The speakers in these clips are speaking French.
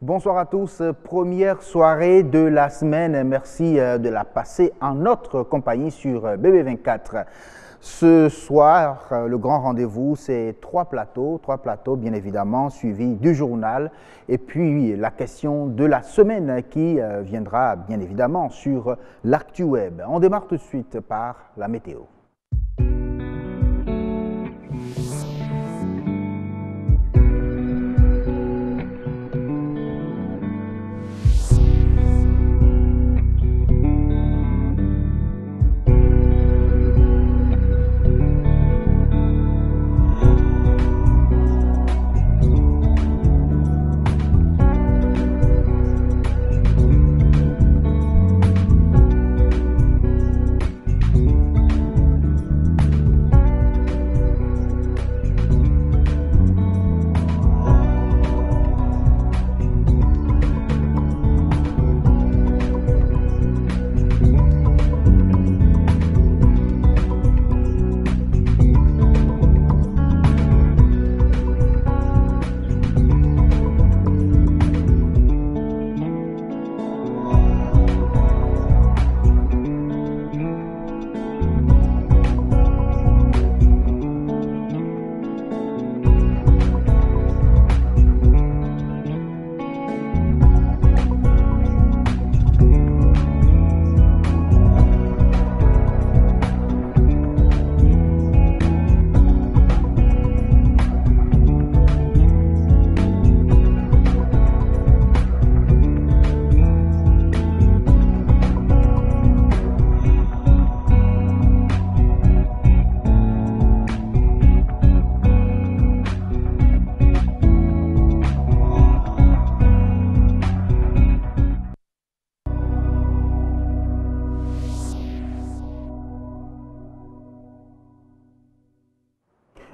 Bonsoir à tous, première soirée de la semaine, merci de la passer en notre compagnie sur BB24. Ce soir, le grand rendez-vous, c'est trois plateaux bien évidemment, suivis du journal et puis la question de la semaine qui viendra bien évidemment sur l'actu web. On démarre tout de suite par la météo.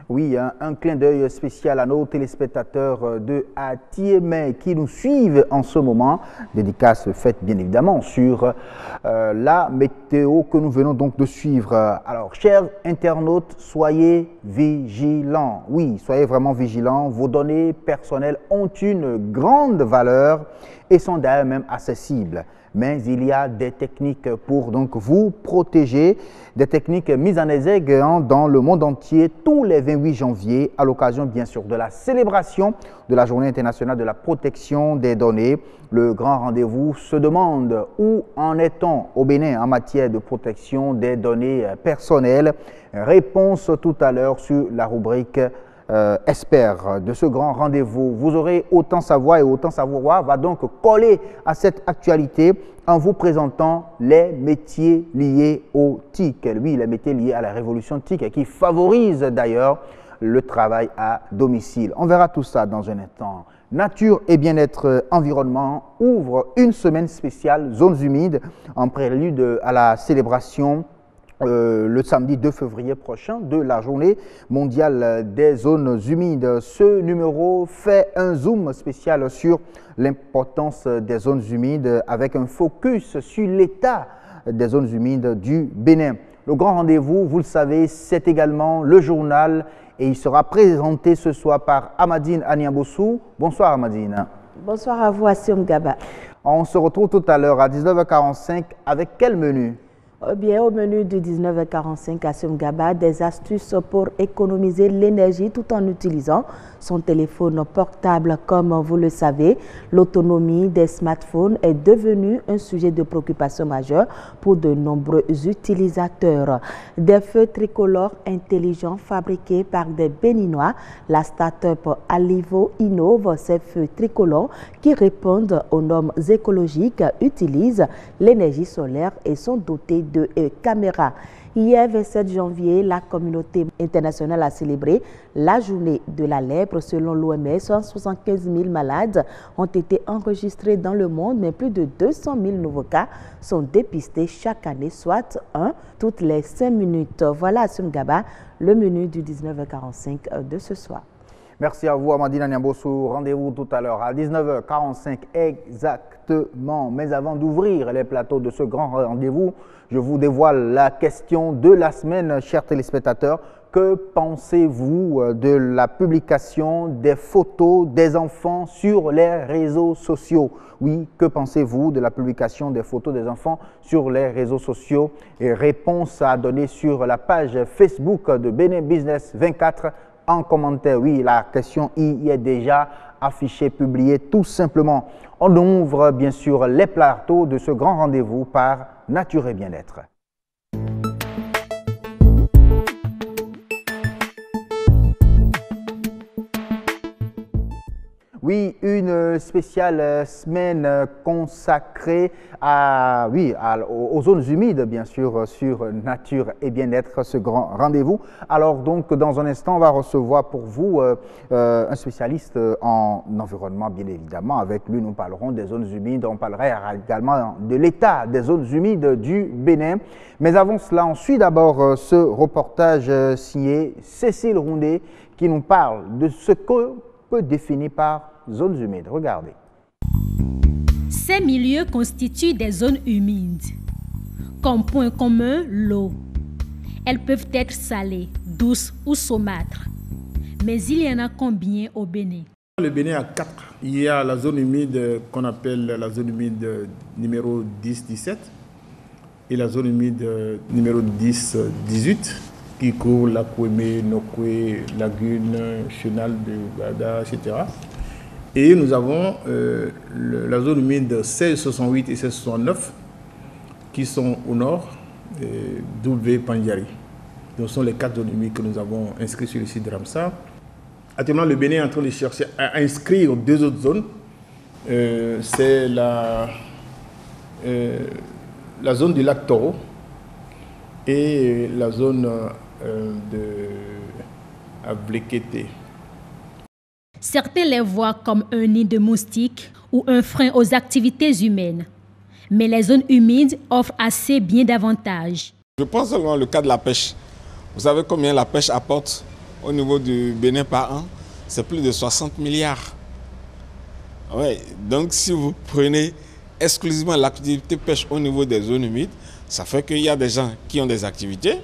Oui, un clin d'œil spécial à nos téléspectateurs de Atiémé qui nous suivent en ce moment. Dédicace faite bien évidemment sur la météo que nous venons donc de suivre. Alors, chers internautes, soyez vigilants. Oui, soyez vraiment vigilants. Vos données personnelles ont une grande valeur et sont d'ailleurs même accessibles. Mais il y a des techniques pour donc vous protéger, des techniques mises en exergue dans le monde entier tous les 28 janvier à l'occasion bien sûr de la célébration de la Journée internationale de la protection des données. Le grand rendez-vous se demande où en est-on au Bénin en matière de protection des données personnelles. Réponse tout à l'heure sur la rubrique expert de ce grand rendez-vous. Vous aurez autant savoir et autant savoir va donc coller à cette actualité en vous présentant les métiers liés au TIC. Oui, les métiers liés à la révolution TIC qui favorisent d'ailleurs le travail à domicile. On verra tout ça dans un instant. Nature et bien-être environnement ouvre une semaine spéciale zones humides en prélude à la célébration le samedi 2 février prochain de la journée mondiale des zones humides. Ce numéro fait un zoom spécial sur l'importance des zones humides avec un focus sur l'état des zones humides du Bénin. Le grand rendez-vous, vous le savez, c'est également le journal et il sera présenté ce soir par Amadine Aniabossou. Bonsoir Amadine. Bonsoir à vous Assim Gaba. On se retrouve tout à l'heure à 19h45 avec quel menu ? Bien, au menu de 19h45 à Gaba, des astuces pour économiser l'énergie tout en utilisant son téléphone portable. Comme vous le savez, l'autonomie des smartphones est devenue un sujet de préoccupation majeure pour de nombreux utilisateurs. Des feux tricolores intelligents fabriqués par des Béninois, la start-up Alivo innove ces feux tricolores qui répondent aux normes écologiques, utilisent l'énergie solaire et sont dotés de caméras. Hier, 27 janvier, la communauté internationale a célébré la journée de la lèpre. Selon l'OMS, 175 000 malades ont été enregistrés dans le monde, mais plus de 200 000 nouveaux cas sont dépistés chaque année, soit un toutes les 5 minutes. Voilà, Assim Gaba, le menu du 19h45 de ce soir. Merci à vous, Amadine Aniabossou. Rendez-vous tout à l'heure à 19h45 exactement. Mais avant d'ouvrir les plateaux de ce grand rendez-vous, je vous dévoile la question de la semaine, chers téléspectateurs. que pensez-vous de la publication des photos des enfants sur les réseaux sociaux? Oui, que pensez-vous de la publication des photos des enfants sur les réseaux sociaux? Et réponse à donner sur la page Facebook de Bénin Business 24 en commentaire. Oui, la question y est déjà affichée, publiée tout simplement. On ouvre bien sûr les plateaux de ce grand rendez-vous par Nature et Bien-être. Oui, une spéciale semaine consacrée aux zones humides, bien sûr, sur Nature et Bien-être, ce grand rendez-vous. Alors donc, dans un instant, on va recevoir pour vous un spécialiste en environnement, bien évidemment. Avec lui, nous parlerons des zones humides. On parlera également de l'état des zones humides du Bénin. Mais avant cela, on suit d'abord ce reportage signé Cécile Roundé qui nous parle de ce que peut définir par zones humides. Regardez. Ces milieux constituent des zones humides. Comme point commun, l'eau. Elles peuvent être salées, douces ou saumâtres. Mais il y en a combien au Bénin? Le Bénin a 4. Il y a la zone humide qu'on appelle la zone humide numéro 10-17 et la zone humide numéro 10-18 qui couvre la Kouémé, Nokoué, Lagune, Chenal de Gada, etc. Et nous avons la zone humide 1668 et 1669 qui sont au nord, W Pandiari. Ce sont les 4 zones humides que nous avons inscrites sur le site de Ramsar. Actuellement, le Bénin est en train de chercher à inscrire 2 autres zones. C'est la zone du lac Toro et la zone de Ablekete. Certains les voient comme un nid de moustiques ou un frein aux activités humaines. Mais les zones humides offrent assez bien d'avantages. Je pense seulement le cas de la pêche. Vous savez combien la pêche apporte au niveau du Bénin par an? C'est plus de 60 milliards. Ouais, donc si vous prenez exclusivement l'activité pêche au niveau des zones humides, ça fait qu'il y a des gens qui ont des activités,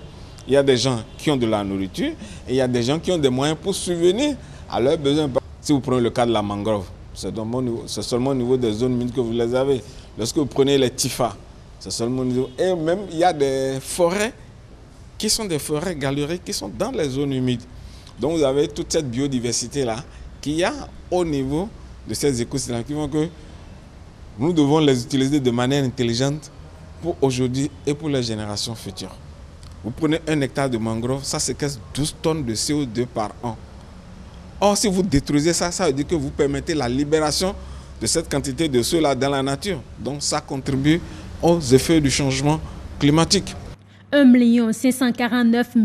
il y a des gens qui ont de la nourriture et il y a des gens qui ont des moyens pour subvenir à leurs besoins. Si vous prenez le cas de la mangrove, c'est seulement au niveau des zones humides que vous les avez. Lorsque vous prenez les tifas, c'est seulement au niveau... Et même, il y a des forêts qui sont des forêts galériques qui sont dans les zones humides. Donc, vous avez toute cette biodiversité-là qu'il y a au niveau de ces écosystèmes qui font que nous devons les utiliser de manière intelligente pour aujourd'hui et pour les générations futures. Vous prenez 1 hectare de mangrove, ça séquestre 12 tonnes de CO2 par an. Or, si vous détruisez ça, ça veut dire que vous permettez la libération de cette quantité de CO2 dans la nature. Donc, ça contribue aux effets du changement climatique. 1 549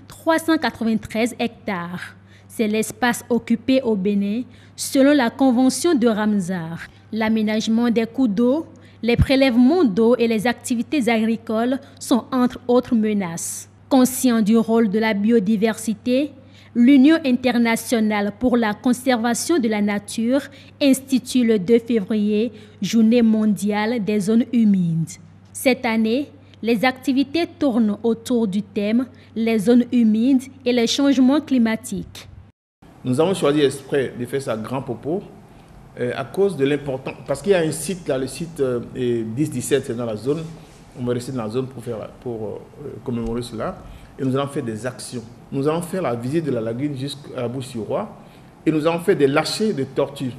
393 hectares. C'est l'espace occupé au Bénin selon la Convention de Ramsar. L'aménagement des cours d'eau, les prélèvements d'eau et les activités agricoles sont entre autres menaces. Conscient du rôle de la biodiversité, l'Union internationale pour la conservation de la nature institue le 2 février Journée mondiale des zones humides. Cette année, les activités tournent autour du thème « Les zones humides et les changements climatiques ». Nous avons choisi exprès de faire ça à Grand Popo à cause de l'importance, parce qu'il y a un site là, le site 10-17, c'est dans la zone, on va rester dans la zone pour commémorer cela. Et nous allons faire des actions. Nous allons faire la visite de la lagune jusqu'à la Bouche-sur-Roi et nous allons faire des lâchers de tortues.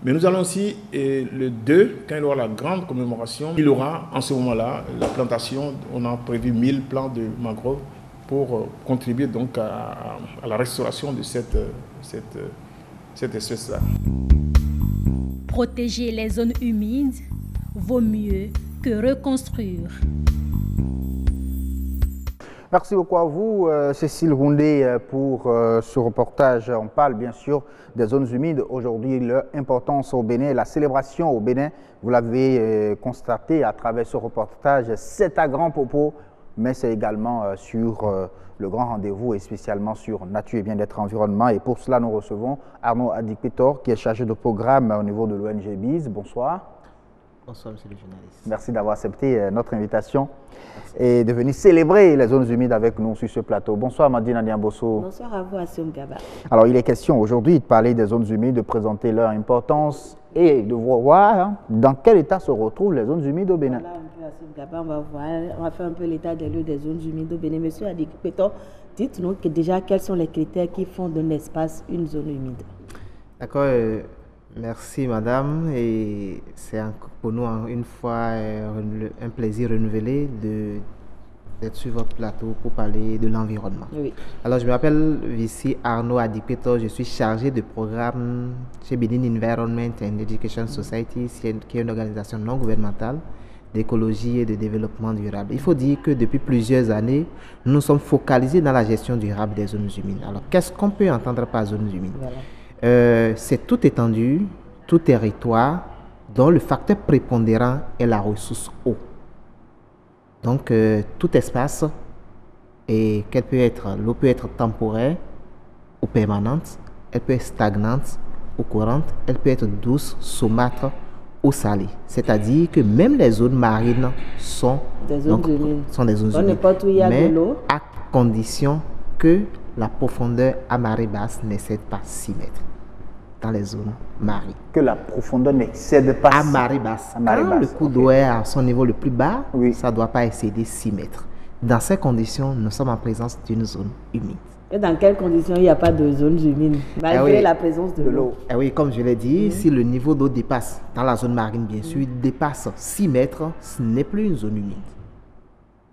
Mais nous allons aussi, le 2, quand il y aura la grande commémoration, il y aura en ce moment-là la plantation, on a prévu 1000 plants de mangrove pour contribuer donc à la restauration de cette espèce-là. Protéger les zones humides vaut mieux que reconstruire. Merci beaucoup à vous, Cécile Roundé, pour ce reportage. On parle bien sûr des zones humides. Aujourd'hui, leur importance au Bénin, la célébration au Bénin, vous l'avez constaté à travers ce reportage, c'est à Grand Popo, mais c'est également sur le grand rendez-vous et spécialement sur Nature et Bien-être Environnement. Et pour cela, nous recevons Arnaud Adikpetor, qui est chargé de programme au niveau de l'ONG BIZ. Bonsoir. Bonsoir, monsieur le journaliste. Merci d'avoir accepté notre invitation et de venir célébrer les zones humides avec nous sur ce plateau. Bonsoir, Madina Niambosso. Bonsoir à vous, Assoum Gaba. Alors, il est question aujourd'hui de parler des zones humides, de présenter leur importance et de voir dans quel état se retrouvent les zones humides au Bénin. Voilà un peu, Assoum Gaba, on va voir, on va faire un peu l'état des lieux des zones humides au Bénin. Monsieur Adik Péton, dites-nous que déjà quels sont les critères qui font d'un espace une zone humide. D'accord, merci madame. Et c'est pour nous une fois un plaisir renouvelé d'être sur votre plateau pour parler de l'environnement. Oui. Alors je m'appelle ici Arnaud Adikpeto, je suis chargé de programme chez Benin Environment and Education Society, qui est une organisation non gouvernementale d'écologie et de développement durable. Il faut dire que depuis plusieurs années, nous nous sommes focalisés dans la gestion durable des zones humides. Alors qu'est-ce qu'on peut entendre par zones humides? Voilà. C'est toute étendue, tout territoire dont le facteur prépondérant est la ressource eau. Donc, tout espace, et l'eau peut être temporaire ou permanente, elle peut être stagnante ou courante, elle peut être douce, saumâtre ou salée. C'est-à-dire que même les zones marines sont des zones humides. N'importe où il y a de l'eau. À condition que la profondeur à marée basse n'excède pas 6 mètres dans les zones marines. Que la profondeur n'excède pas à marée basse. Quand le cours d'eau est à son niveau le plus bas, ça ne doit pas excéder 6 mètres. Dans ces conditions, nous sommes en présence d'une zone humide. Et dans quelles conditions il n'y a pas de zones humides, malgré la présence de l'eau? Oui, comme je l'ai dit, si le niveau d'eau dépasse, dans la zone marine bien sûr, dépasse 6 mètres, ce n'est plus une zone humide.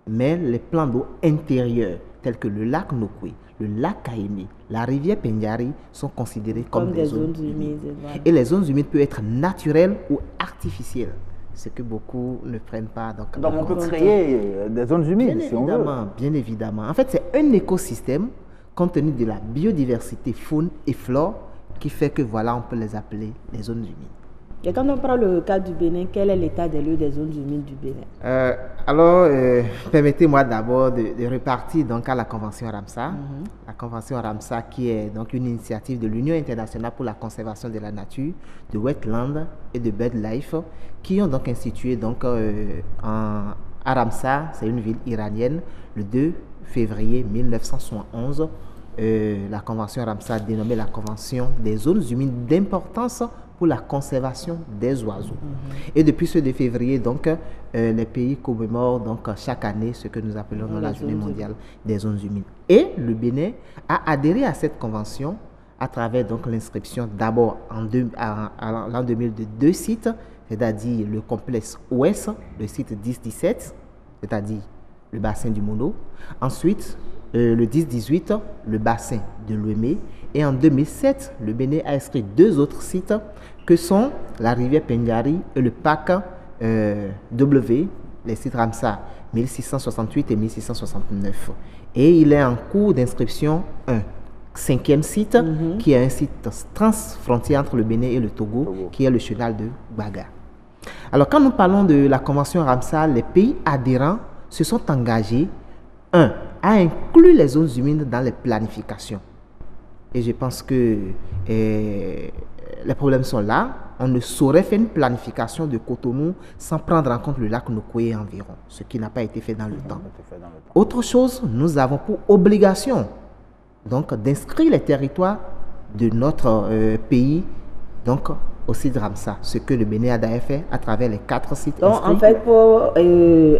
Mais les plans d'eau intérieurs, tels que le lac Nokwe, le lac Kaémé, la rivière Pendiari, sont considérés comme des zones humides. Voilà. Et les zones humides peuvent être naturelles ou artificielles, ce que beaucoup ne prennent pas. Donc on peut créer des zones humides, si on veut. Bien évidemment. En fait, c'est un écosystème compte tenu de la biodiversité faune et flore qui fait que voilà, on peut les appeler les zones humides. Et quand on prend le cas du Bénin, quel est l'état des lieux des zones humides du Bénin? Permettez-moi d'abord de repartir donc à la Convention Ramsar. La Convention Ramsar qui est donc une initiative de l'Union internationale pour la conservation de la nature, de wetland et de birdlife, qui ont donc institué donc à Ramsar, c'est une ville iranienne, le 2 février 1971, la Convention Ramsar dénommée la Convention des zones humides d'importance pour la conservation des oiseaux. Et depuis ce 2 février, donc, les pays commémorent donc, chaque année ce que nous appelons la Journée mondiale des zones humides. Et le Bénin a adhéré à cette convention à travers donc l'inscription d'abord en l'an 2000 de 2 sites, c'est-à-dire le complexe ouest, le site 10-17, c'est-à-dire le bassin du Mono. Ensuite, le 10-18, le bassin de l'Ouémé. Et en 2007, le Bénin a inscrit 2 autres sites que sont la rivière Pendiari et le parc W, les sites Ramsar 1668 et 1669. Et il est en cours d'inscription un 5e site qui est un site transfrontière entre le Bénin et le Togo, qui est le chenal de Baga. Alors quand nous parlons de la Convention Ramsar, les pays adhérents se sont engagés, à inclure les zones humides dans les planifications. Et je pense que les problèmes sont là. On ne saurait faire une planification de Cotonou sans prendre en compte le lac Nokwe environ, ce qui n'a pas été fait dans le temps. Autre chose, nous avons pour obligation donc d'inscrire les territoires de notre pays donc au site Ramsar, ce que le Bénin a d'ailleurs fait à travers les 4 sites donc, inscrits. En fait, pour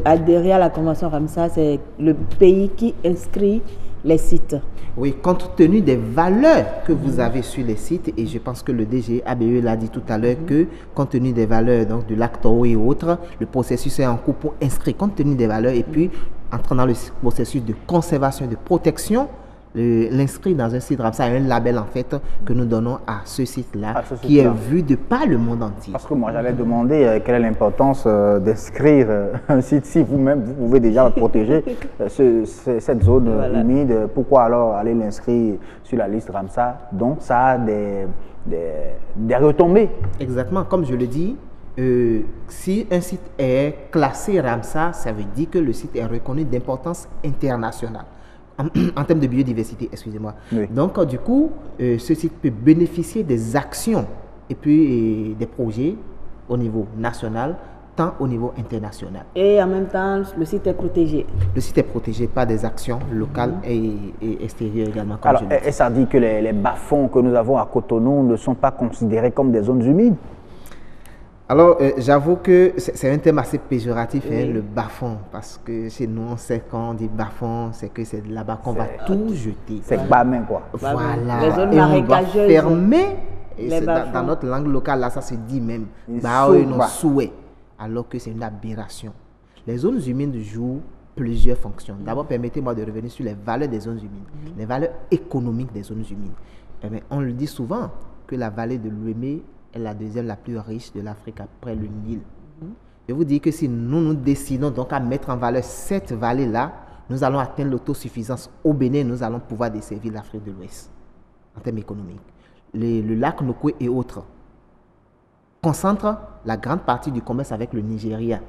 adhérer à la Convention Ramsar, c'est le pays qui inscrit les sites. Oui, compte tenu des valeurs que vous avez sur les sites, et je pense que le DG ABE l'a dit tout à l'heure, que compte tenu des valeurs donc, du lac Toro et autres, le processus est en cours pour inscrire compte tenu des valeurs et puis entrer dans le processus de conservation et de protection. L'inscrit dans un site Ramsar, un label en fait que nous donnons à ce site-là, qui est vu de par le monde entier. Parce que moi j'allais demander quelle est l'importance d'inscrire un site si vous-même vous pouvez déjà protéger cette zone humide. Pourquoi alors aller l'inscrire sur la liste Ramsar? Donc ça a des retombées. Exactement, comme je le dis. Si un site est classé Ramsar, ça veut dire que le site est reconnu d'importance internationale. En termes de biodiversité, excusez-moi. Oui. Donc, du coup, ce site peut bénéficier des actions et puis des projets au niveau national tant au niveau international. Et en même temps, le site est protégé. Le site est protégé par des actions locales et extérieures également. Comme Alors, et ça dit que les bas-fonds que nous avons à Cotonou ne sont pas considérés comme des zones humides? Alors, j'avoue que c'est un terme assez péjoratif, hein, le bas-fond, parce que chez nous, on sait quand on dit bas-fond, c'est que c'est là-bas qu'on va tout jeter. C'est bas-main, quoi. Voilà. Les zones et on va marécageuses. fermer. Et Les dans notre langue locale, là, ça se dit même. Nos souhaits. Alors que c'est une aberration. Les zones humides jouent plusieurs fonctions. D'abord, permettez-moi de revenir sur les valeurs des zones humides, les valeurs économiques des zones humides. Mais on le dit souvent que la vallée de l'Ouémé est la deuxième la plus riche de l'Afrique après le Nil. Je vous dis que si nous décidons donc à mettre en valeur cette vallée-là, nous allons atteindre l'autosuffisance au Bénin, nous allons pouvoir desservir l'Afrique de l'Ouest en termes économiques. Le lac Nokoué et autres concentrent la grande partie du commerce avec le Nigeria.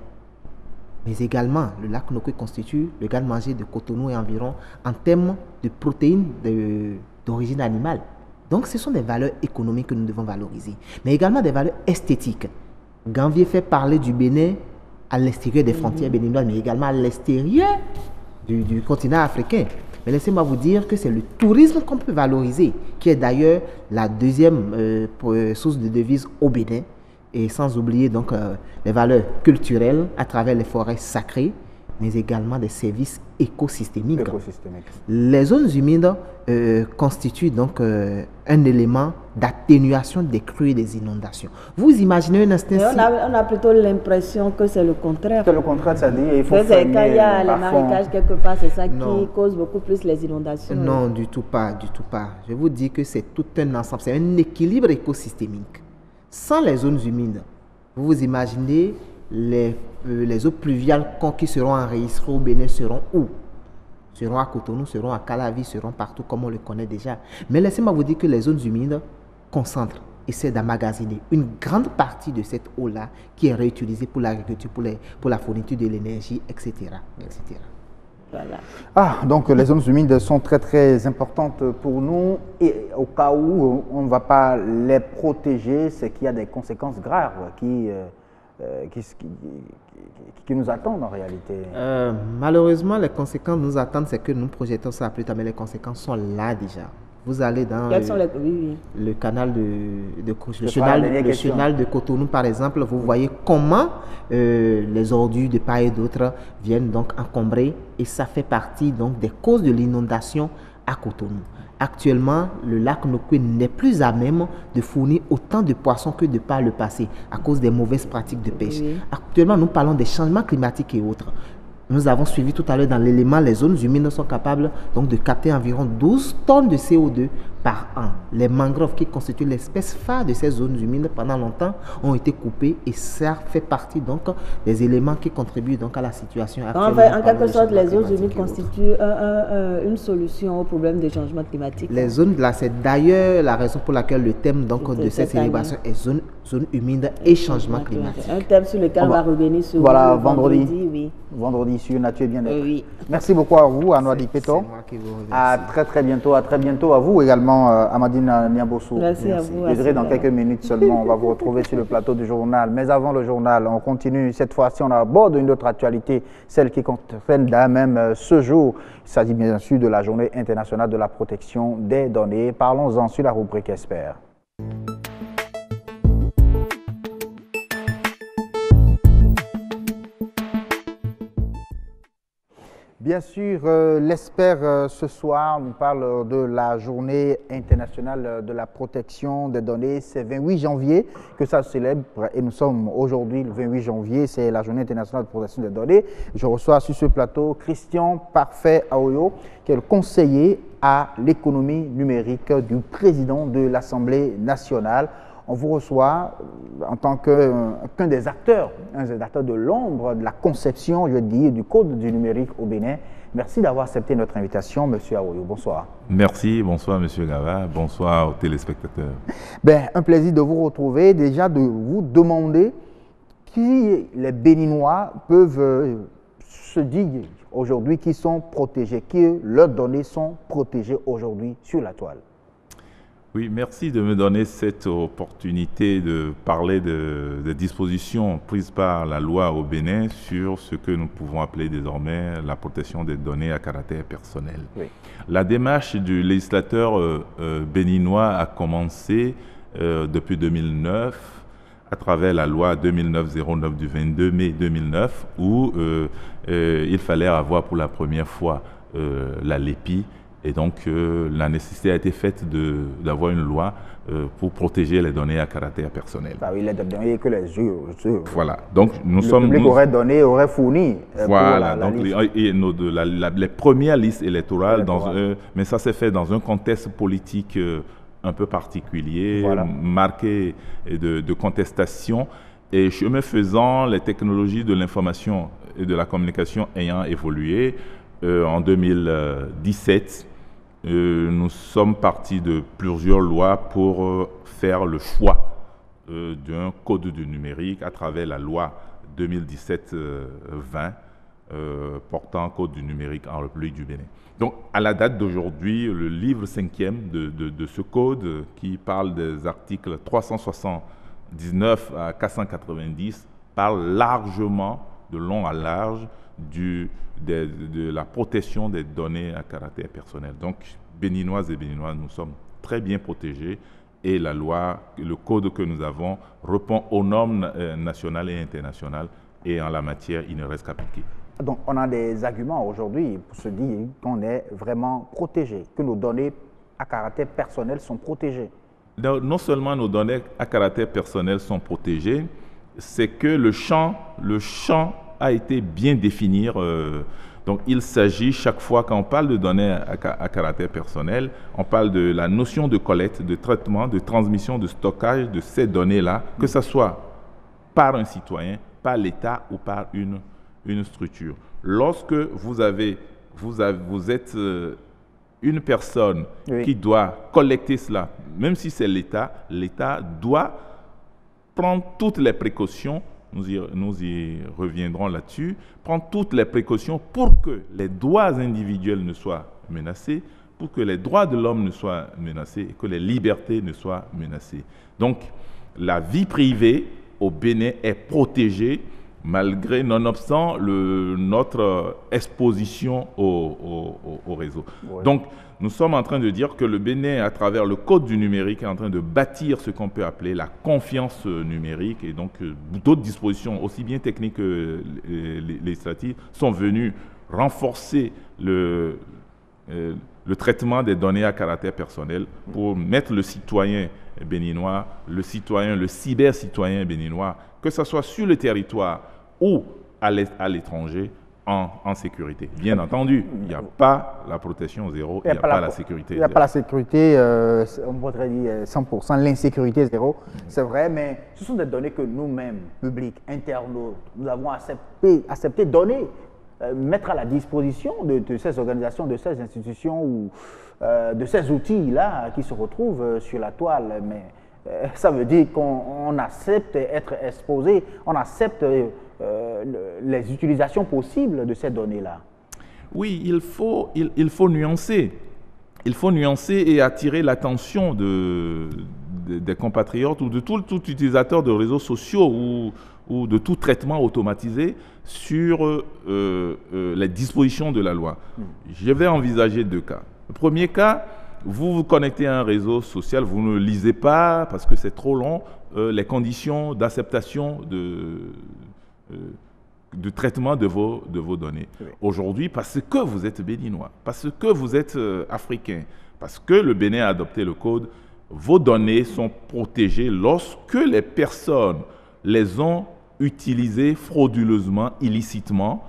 Mais également, le lac Nokoué constitue le garde-manger de Cotonou et environ en termes de protéines d'origine animale. Donc, ce sont des valeurs économiques que nous devons valoriser, mais également des valeurs esthétiques. Gambier fait parler du Bénin à l'extérieur des frontières béninoises, mais également à l'extérieur du continent africain. Mais laissez-moi vous dire que c'est le tourisme qu'on peut valoriser, qui est d'ailleurs la deuxième source de devises au Bénin, et sans oublier donc les valeurs culturelles à travers les forêts sacrées, mais également des services écosystémiques. Les zones humides constituent donc un élément d'atténuation des crues et des inondations. Vous imaginez un instant... On a plutôt l'impression que c'est le contraire. C'est le contraire, c'est-à-dire il faut quand il y a les marécages quelque part, c'est ça qui cause beaucoup plus les inondations. Non, du tout pas, du tout pas. Je vous dis que c'est tout un ensemble, c'est un équilibre écosystémique. Sans les zones humides, vous vous imaginez les eaux pluviales qui seront enregistrées au Bénin seront où? Seront à Cotonou, seront à Calavi, seront partout comme on le connaît déjà. Mais laissez-moi vous dire que les zones humides concentrent, essaient d'emmagasiner une grande partie de cette eau-là qui est réutilisée pour l'agriculture, pour la fourniture de l'énergie, etc., etc. Voilà. Ah, donc les zones humides sont très très importantes pour nous et au cas où on ne va pas les protéger, c'est qu'il y a des conséquences graves qui nous attendent en réalité. Malheureusement, les conséquences nous attendent, c'est que nous projetons ça plus tard, mais les conséquences sont là déjà. Vous allez dans le canal le chenal de Cotonou, par exemple, vous voyez comment les ordures de part et d'autre viennent donc encombrer, et ça fait partie donc des causes de l'inondation à Cotonou. Actuellement, le lac Nokoué n'est plus à même de fournir autant de poissons que de par le passé à cause des mauvaises pratiques de pêche. Actuellement, nous parlons des changements climatiques et autres. Nous avons suivi tout à l'heure dans l'élément, les zones humides sont capables donc de capter environ 12 tonnes de CO2 par an. Les mangroves qui constituent l'espèce phare de ces zones humides pendant longtemps ont été coupées, et ça fait partie donc des éléments qui contribuent donc à la situation actuelle. En quelque sorte, les zones humides constituent une solution au problème des changements climatiques. Les zones là, c'est d'ailleurs la raison pour laquelle le thème donc de cette célébration est zone humide et changement climatique. Un thème sur lequel on va revenir sur vendredi sur Nature et Bien-être. Merci beaucoup à vous, Anouadi Peto. À très bientôt. À très bientôt à vous également, Amadine Niabossou. Merci à vous. Je dirais dans quelques minutes seulement, on va vous retrouver sur le plateau du journal. Mais avant le journal, on continue. Cette fois-ci, on aborde une autre actualité, celle qui concerne même ce jour. Il s'agit bien sûr de la Journée internationale de la protection des données. Parlons-en sur la rubrique Expert. Bien sûr, l'Expert ce soir nous parle de la Journée internationale de la protection des données. C'est 28 janvier que ça se célèbre et nous sommes aujourd'hui le 28 janvier, c'est la Journée internationale de protection des données. Je reçois sur ce plateau Christian Parfait Aoyo, qui est le conseiller à l'économie numérique du président de l'Assemblée nationale. On vous reçoit en tant qu'un des acteurs, de l'ombre de la conception, je dis, du code du numérique au Bénin. Merci d'avoir accepté notre invitation, M. Aoyo. Bonsoir. Merci, bonsoir M. Gava, bonsoir aux téléspectateurs. Un plaisir de vous retrouver, déjà de vous demander qui les Béninois peuvent se dire aujourd'hui qui sont protégés, qui leurs données sont protégées aujourd'hui sur la toile. Oui, merci de me donner cette opportunité de parler des dispositions prises par la loi au Bénin sur ce que nous pouvons appeler désormais la protection des données à caractère personnel. Oui. La démarche du législateur béninois a commencé depuis 2009 à travers la loi 2009-09 du 22 mai 2009 où il fallait avoir pour la première fois la LEPI. Et donc, la nécessité a été faite d'avoir une loi pour protéger les données à caractère personnel. Ah oui, les données que les yeux. Voilà. Donc, le public aurait fourni. Voilà. Donc, les premières listes électorales, mais ça s'est fait dans un contexte politique un peu particulier, voilà, marqué de contestation. Et chemin faisant, les technologies de l'information et de la communication ayant évolué, en 2017, nous sommes partis de plusieurs lois pour faire le choix d'un code du numérique à travers la loi 2017-20 portant code du numérique en République du Bénin. Donc, à la date d'aujourd'hui, le livre 5e de ce code qui parle des articles 379 à 490 parle largement, de long à large, de la protection des données à caractère personnel. Donc, Béninoises et Béninois, nous sommes très bien protégés et la loi, le code que nous avons répond aux normes nationales et internationales et en la matière, il ne reste qu'à appliquer. Donc, on a des arguments aujourd'hui pour se dire qu'on est vraiment protégé, que nos données à caractère personnel sont protégées. Non seulement nos données à caractère personnel sont protégées, c'est que le champ a été bien défini. Donc, il s'agit, chaque fois qu'on parle de données à caractère personnel, on parle de la notion de collecte, de traitement, de transmission, de stockage de ces données-là, que ce soit par un citoyen, par l'État ou par une structure. Lorsque vous êtes une personne qui doit collecter cela, même si c'est l'État doit prendre toutes les précautions. Nous y reviendrons là-dessus, prendre toutes les précautions pour que les droits individuels ne soient menacés, pour que les droits de l'homme ne soient menacés et que les libertés ne soient menacées. Donc, la vie privée au Bénin est protégée malgré, nonobstant notre exposition au réseau. Ouais. Donc, nous sommes en train de dire que le Bénin, à travers le code du numérique, est en train de bâtir ce qu'on peut appeler la confiance numérique. Et donc, d'autres dispositions, aussi bien techniques que législatives, sont venues renforcer le traitement des données à caractère personnel pour mettre le citoyen béninois, le cyber-citoyen béninois, que ce soit sur le territoire ou à l'étranger, en sécurité. Bien entendu, il n'y a pas la protection zéro, il n'y a pas la sécurité zéro. Il n'y a pas la sécurité, on pourrait dire 100%, l'insécurité zéro, c'est vrai, mais ce sont des données que nous-mêmes, publics, internautes, nous avons accepté donner, mettre à la disposition de ces organisations, de ces institutions ou de ces outils-là qui se retrouvent sur la toile. Mais ça veut dire qu'on accepte être exposé, on accepte les utilisations possibles de ces données-là. Oui, il faut nuancer. Il faut nuancer et attirer l'attention des compatriotes ou de tout utilisateur de réseaux sociaux ou de tout traitement automatisé sur les dispositions de la loi. Je vais envisager deux cas. Le premier cas, vous vous connectez à un réseau social, vous ne lisez pas parce que c'est trop long les conditions d'acceptation de traitement de vos données. Oui. Aujourd'hui, parce que vous êtes béninois, parce que vous êtes africain, parce que le Bénin a adopté le code, vos données sont protégées lorsque les personnes les ont utilisées frauduleusement, illicitement,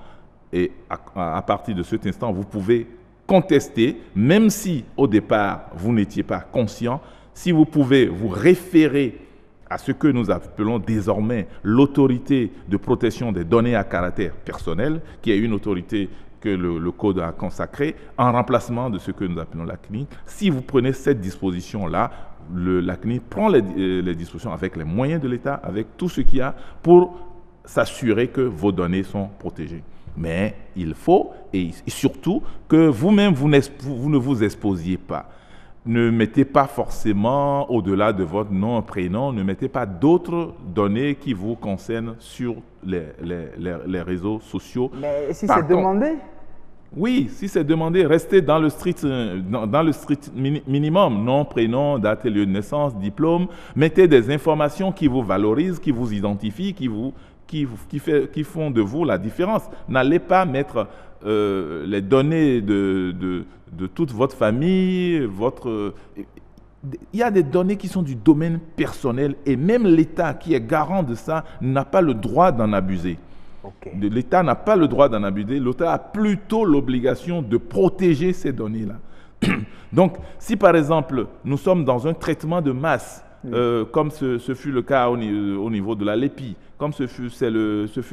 et à partir de cet instant, vous pouvez contester, même si au départ, vous n'étiez pas conscient, si vous pouvez vous référer à ce que nous appelons désormais l'autorité de protection des données à caractère personnel, qui est une autorité que le Code a consacrée, en remplacement de ce que nous appelons la CNIL. Si vous prenez cette disposition-là, la CNIL prend les dispositions avec les moyens de l'État, avec tout ce qu'il y a pour s'assurer que vos données sont protégées. Mais il faut, et surtout, que vous-même, vous ne vous exposiez pas. ne mettez pas forcément, au-delà de votre nom, prénom, ne mettez pas d'autres données qui vous concernent sur les réseaux sociaux. Mais si c'est demandé? Oui, si c'est demandé, restez dans le strict, minimum, nom, prénom, date et lieu de naissance, diplôme. Mettez des informations qui vous valorisent, qui vous identifient, qui font de vous la différence. N'allez pas mettre les données de toute votre famille, il y a des données qui sont du domaine personnel et même l'État qui est garant de ça n'a pas le droit d'en abuser. Okay. L'État n'a pas le droit d'en abuser. L'État a plutôt l'obligation de protéger ces données-là. Donc, si par exemple, nous sommes dans un traitement de masse, comme ce fut le cas au niveau de la LEPI, comme ce fut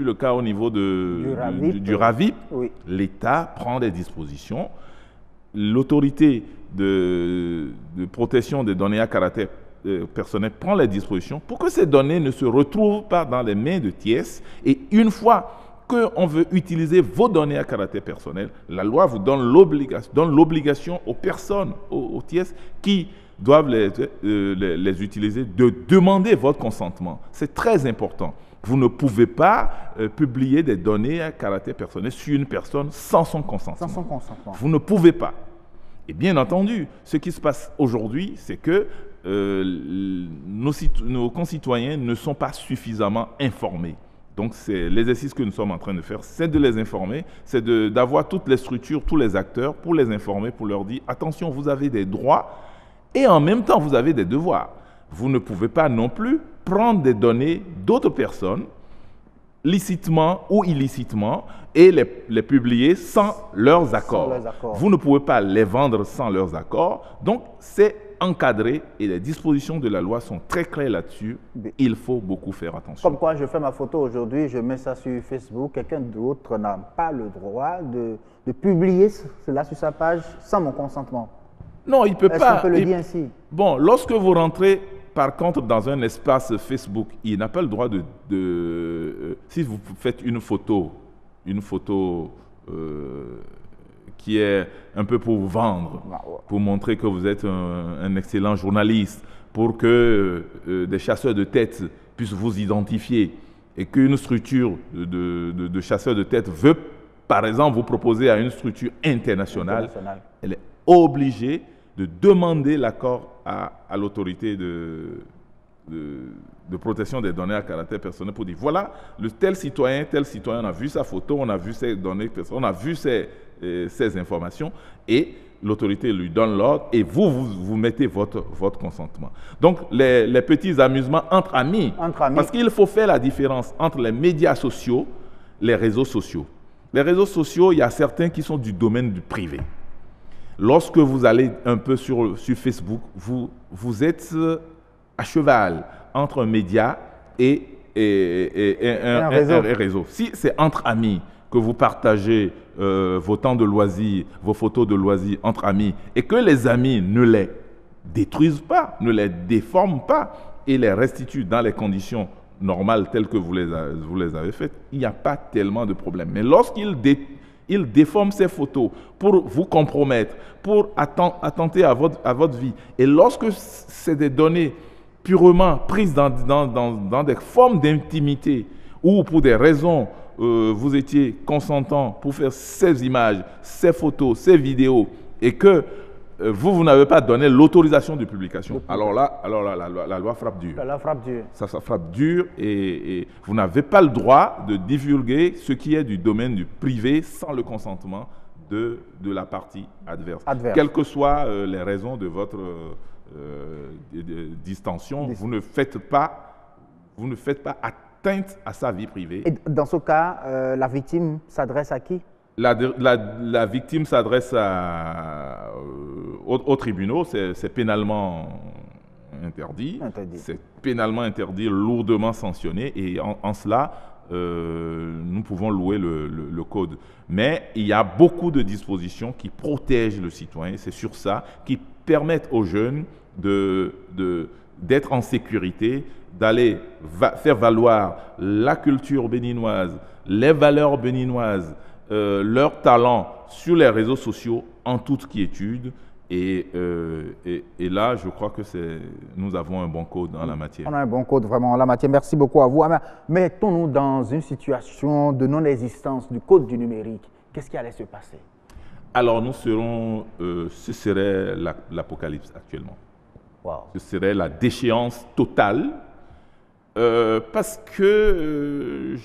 le cas au niveau du RAVIP, oui. L'État prend des dispositions. L'autorité de protection des données à caractère personnel prend les dispositions pour que ces données ne se retrouvent pas dans les mains de tiers. Et une fois qu'on veut utiliser vos données à caractère personnel, la loi vous donne l'obligation aux personnes, aux tiers qui doivent les utiliser, de demander votre consentement. C'est très important. Vous ne pouvez pas publier des données à caractère personnel sur une personne sans son consentement. Sans son consentement. Vous ne pouvez pas. Et bien entendu, ce qui se passe aujourd'hui, c'est que nos concitoyens ne sont pas suffisamment informés. Donc, c'est l'exercice que nous sommes en train de faire, c'est de les informer, c'est d'avoir toutes les structures, tous les acteurs pour les informer, pour leur dire, attention, vous avez des droits et en même temps, vous avez des devoirs. Vous ne pouvez pas non plus prendre des données d'autres personnes, licitement ou illicitement, et les publier sans leurs accords. Vous ne pouvez pas les vendre sans leurs accords. Donc, c'est encadré et les dispositions de la loi sont très claires là-dessus. Il faut beaucoup faire attention. Comme quoi, je fais ma photo aujourd'hui, je mets ça sur Facebook, quelqu'un d'autre n'a pas le droit de publier cela sur sa page sans mon consentement. Non, il ne peut pas. Est-ce qu'on peut le dire ainsi? Bon, lorsque vous rentrez, par contre, dans un espace Facebook, il n'a pas le droit si vous faites une photo qui est un peu pour vous vendre, pour montrer que vous êtes un excellent journaliste, pour que des chasseurs de tête puissent vous identifier et qu'une structure de chasseurs de tête veut, par exemple, vous proposer à une structure internationale, elle est obligée de demander l'accord à l'autorité de protection des données à caractère personnel pour dire, voilà, tel citoyen, on a vu sa photo, on a vu ses données personnelles, on a vu ces informations, et l'autorité lui donne l'ordre, et vous mettez votre consentement. Donc, les petits amusements entre amis, parce qu'il faut faire la différence entre les médias sociaux, les réseaux sociaux. Les réseaux sociaux, il y a certains qui sont du domaine du privé. Lorsque vous allez un peu sur Facebook, vous êtes à cheval entre un média et un réseau. Si c'est entre amis que vous partagez vos temps de loisirs, vos photos de loisirs entre amis, et que les amis ne les détruisent pas, ne les déforment pas et les restituent dans les conditions normales telles que vous les avez faites, il n'y a pas tellement de problème. Mais lorsqu'ils déforment ces photos pour vous compromettre, pour attenter à votre vie, et lorsque c'est des données purement prises dans des formes d'intimité ou pour des raisons, vous étiez consentant pour faire ces images, ces photos, ces vidéos, et que vous n'avez pas donné l'autorisation de publication, alors là, la loi frappe dur. La loi frappe dur. Ça frappe dur et vous n'avez pas le droit de divulguer ce qui est du domaine du privé sans le consentement de la partie adverse. Quelles que soient les raisons de votre distension, vous ne faites pas atteinte à sa vie privée. Et dans ce cas, la victime s'adresse à qui? La victime s'adresse aux tribunaux, c'est pénalement interdit. C'est pénalement interdit, lourdement sanctionné, et en cela, nous pouvons louer le code. Mais il y a beaucoup de dispositions qui protègent le citoyen, c'est sur ça, qui permettent aux jeunes d'être en sécurité, d'aller faire valoir la culture béninoise, les valeurs béninoises, leur talent sur les réseaux sociaux en toute quiétude Et là, je crois que nous avons un bon code en la matière. On a un bon code vraiment en la matière. Merci beaucoup à vous. Mettons-nous dans une situation de non-existence du code du numérique. Qu'est-ce qui allait se passer? Alors, ce serait l'apocalypse actuellement. Wow. Ce serait la déchéance totale parce que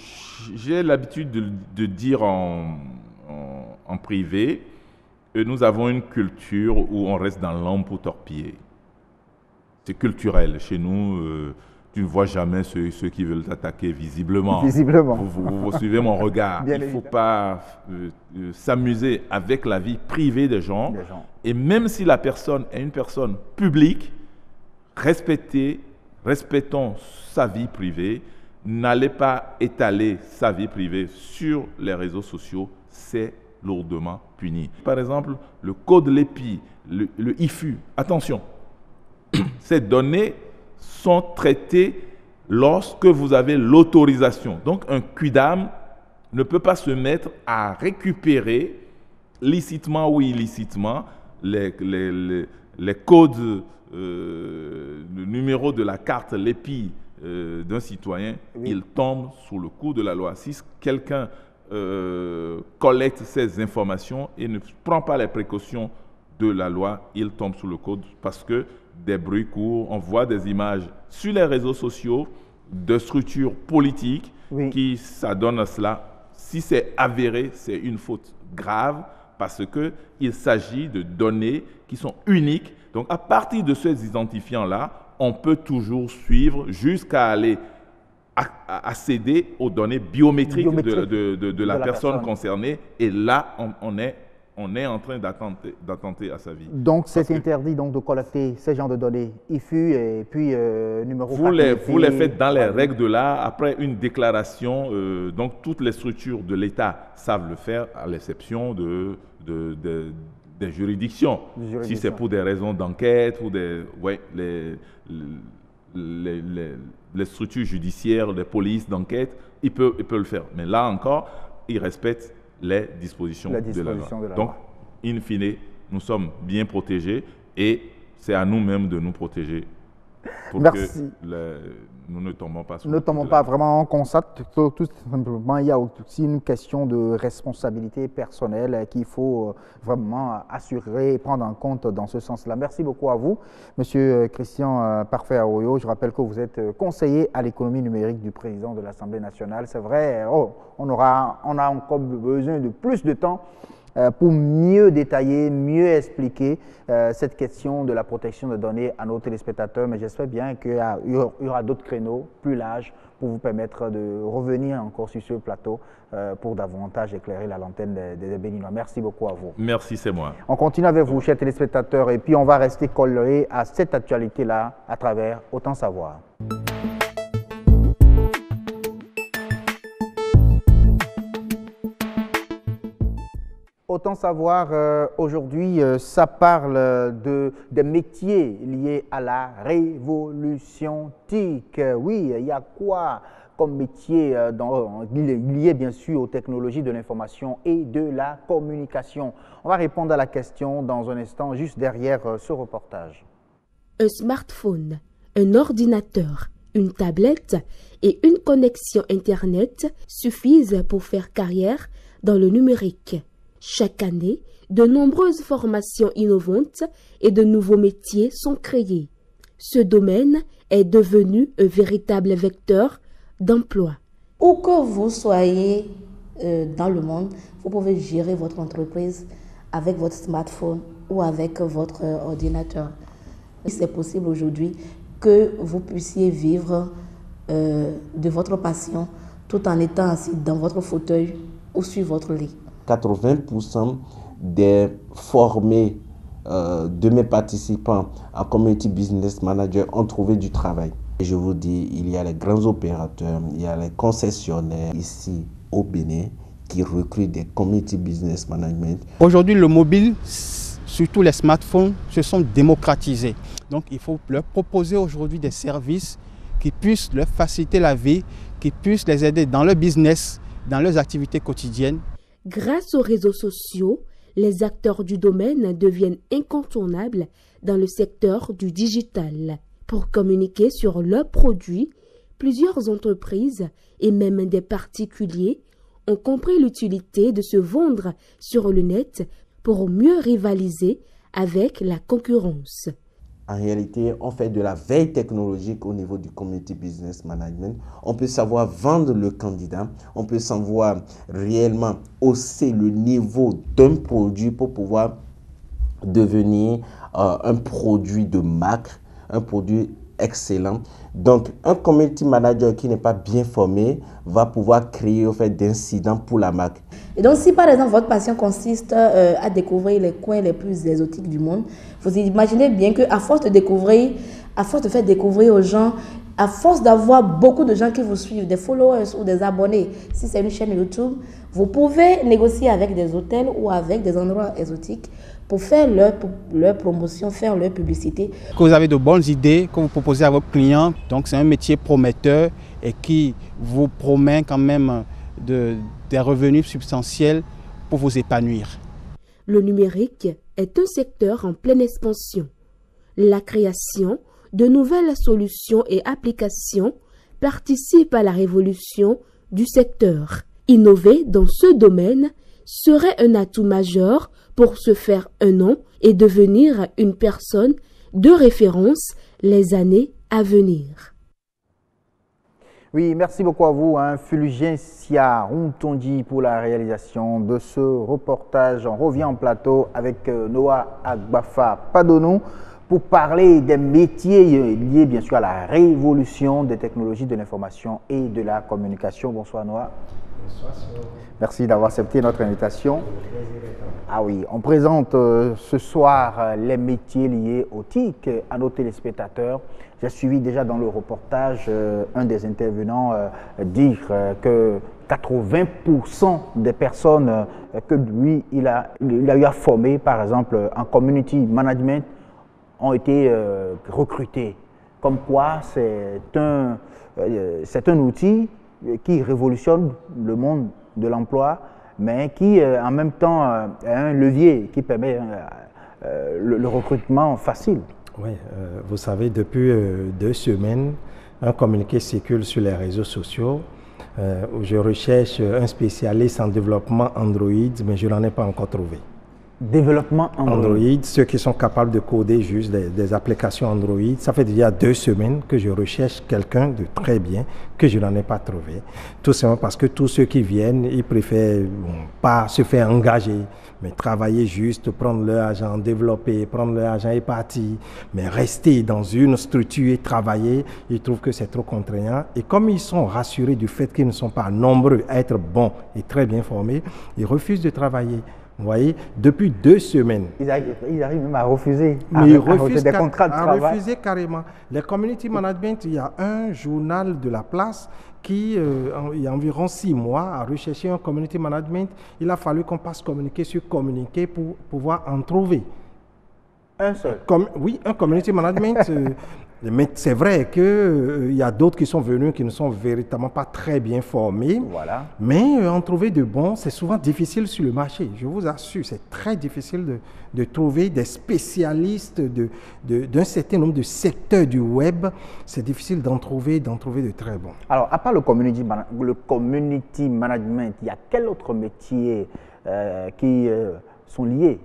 j'ai l'habitude de dire en privé, nous avons une culture où on reste dans l'ombre pour torpiller. C'est culturel. Chez nous, tu ne vois jamais ceux qui veulent t'attaquer visiblement. Visiblement. Vous suivez mon regard. Il ne faut pas s'amuser avec la vie privée des gens. Et même si la personne est une personne publique, respectons sa vie privée. N'allez pas étaler sa vie privée sur les réseaux sociaux. C'est lourdement puni. Par exemple, le code LEPI, le IFU, attention, ces données sont traitées lorsque vous avez l'autorisation. Donc, un QDAM ne peut pas se mettre à récupérer licitement ou illicitement les codes, le numéro de la carte LEPI d'un citoyen. Oui. Il tombe sous le coup de la loi. Si quelqu'un collecte ces informations et ne prend pas les précautions de la loi, il tombe sous le code parce que des bruits courent, on voit des images sur les réseaux sociaux de structures politiques qui s'adonnent à cela. Si c'est avéré, c'est une faute grave parce qu'il s'agit de données qui sont uniques. Donc à partir de ces identifiants-là, on peut toujours suivre jusqu'à aller accéder aux données biométriques de la personne concernée. Et là, on est en train d'attenter à sa vie. Donc, c'est interdit donc, de collecter ces genres de données, IFU et puis numéro vous les faites dans les règles de l'art, après une déclaration. Donc, toutes les structures de l'État savent le faire, à l'exception des juridictions. Si c'est pour des raisons d'enquête ou les structures judiciaires, les polices d'enquête, ils peuvent le faire. Mais là encore, ils respectent les dispositions de la loi. Donc, in fine, nous sommes bien protégés et c'est à nous-mêmes de nous protéger pour Merci. que nous ne tombons pas sur Ne tombons pas vraiment en constate. Tout simplement, il y a aussi une question de responsabilité personnelle qu'il faut vraiment assurer et prendre en compte dans ce sens-là. Merci beaucoup à vous, Monsieur Christian Parfait Aroyo. Je rappelle que vous êtes conseiller à l'économie numérique du président de l'Assemblée nationale. C'est vrai, on a encore besoin de plus de temps pour mieux détailler, mieux expliquer cette question de la protection des données à nos téléspectateurs. Mais j'espère bien qu'il y aura d'autres créneaux plus larges pour vous permettre de revenir encore sur ce plateau pour davantage éclairer la lanterne des Béninois. Merci beaucoup à vous. Merci, c'est moi. On continue avec vous, chers téléspectateurs, et puis on va rester collés à cette actualité-là à travers Autant Savoir. Autant Savoir, aujourd'hui, ça parle des métiers liés à la révolution TIC. Oui, il y a quoi comme métier lié bien sûr aux technologies de l'information et de la communication? On va répondre à la question dans un instant, juste derrière ce reportage. Un smartphone, un ordinateur, une tablette et une connexion Internet suffisent pour faire carrière dans le numérique. Chaque année, de nombreuses formations innovantes et de nouveaux métiers sont créés. Ce domaine est devenu un véritable vecteur d'emploi. Où que vous soyez dans le monde, vous pouvez gérer votre entreprise avec votre smartphone ou avec votre ordinateur. C'est possible aujourd'hui que vous puissiez vivre de votre passion tout en étant assis dans votre fauteuil ou sur votre lit. 80% des formés de mes participants en Community Business Manager ont trouvé du travail. Et je vous dis, il y a les grands opérateurs, il y a les concessionnaires ici au Bénin qui recrutent des Community Business Management. Aujourd'hui, le mobile, surtout les smartphones, se sont démocratisés. Donc, il faut leur proposer aujourd'hui des services qui puissent leur faciliter la vie, qui puissent les aider dans leur business, dans leurs activités quotidiennes. Grâce aux réseaux sociaux, Les acteurs du domaine deviennent incontournables dans le secteur du digital. Pour communiquer sur leurs produits, plusieurs entreprises et même des particuliers ont compris l'utilité de se vendre sur le net pour mieux rivaliser avec la concurrence. En réalité, on fait de la veille technologique au niveau du Community Business Management. On peut savoir vendre le candidat, on peut savoir réellement hausser le niveau d'un produit pour pouvoir devenir un produit de marque, un produit excellent. Donc, un community manager qui n'est pas bien formé va pouvoir créer au fait d'incidents pour la marque. Et donc, si par exemple votre passion consiste à découvrir les coins les plus exotiques du monde, vous imaginez bien qu'à force de découvrir, à force de faire découvrir aux gens, à force d'avoir beaucoup de gens qui vous suivent, des followers ou des abonnés, si c'est une chaîne YouTube, vous pouvez négocier avec des hôtels ou avec des endroits exotiques pour faire leur promotion, faire leur publicité. Que vous avez de bonnes idées que vous proposez à vos clients, donc c'est un métier prometteur et qui vous promet quand même des revenus substantiels pour vous épanouir. Le numérique est un secteur en pleine expansion. La création de nouvelles solutions et applications participe à la révolution du secteur. Innover dans ce domaine serait un atout majeur pour se faire un nom et devenir une personne de référence les années à venir. Oui, merci beaucoup à vous, Fulgencia Runtondi, pour la réalisation de ce reportage. On revient en plateau avec Noah Agbafa Padonou pour parler des métiers liés bien sûr à la révolution des technologies de l'information et de la communication. Bonsoir Noah. Bonsoir. Merci d'avoir accepté notre invitation. Ah oui, on présente ce soir les métiers liés au TIC à nos téléspectateurs. J'ai suivi déjà dans le reportage un des intervenants dire que 80% des personnes que lui, il a eu à former, par exemple en community management, ont été recrutés. Comme quoi, c'est un outil qui révolutionne le monde de l'emploi, mais qui en même temps est un levier qui permet le recrutement facile. Oui, vous savez, depuis 2 semaines, un communiqué circule sur les réseaux sociaux où je recherche un spécialiste en développement Android, mais je n'en ai pas encore trouvé. Développement Android. Ceux qui sont capables de coder juste des applications Android. Ça fait déjà 2 semaines que je recherche quelqu'un de très bien, que je n'en ai pas trouvé. Tout simplement parce que tous ceux qui viennent, ils préfèrent pas se faire engager, mais travailler juste, prendre leur argent, développer, prendre leur argent et partir. Mais rester dans une structure et travailler, ils trouvent que c'est trop contraignant. Et comme ils sont rassurés du fait qu'ils ne sont pas nombreux à être bons et très bien formés, ils refusent de travailler. Vous voyez, depuis 2 semaines. Ils arrivent même à refuser, ils refusent des contrats de travail. À refuser carrément. Les community management, il y a un journal de la place qui, il y a environ 6 mois, a recherché un community management. Il a fallu qu'on passe communiquer sur communiquer pour pouvoir en trouver. Un seul? Oui, un community management. Mais c'est vrai qu'il y a d'autres qui sont venus qui ne sont véritablement pas très bien formés. Voilà. Mais en trouver de bons, c'est souvent difficile sur le marché. Je vous assure, c'est très difficile de trouver des spécialistes d'un certain nombre de secteurs du web. C'est difficile d'en trouver de très bons. Alors, à part le community management, il y a quel autre métier qui sont liés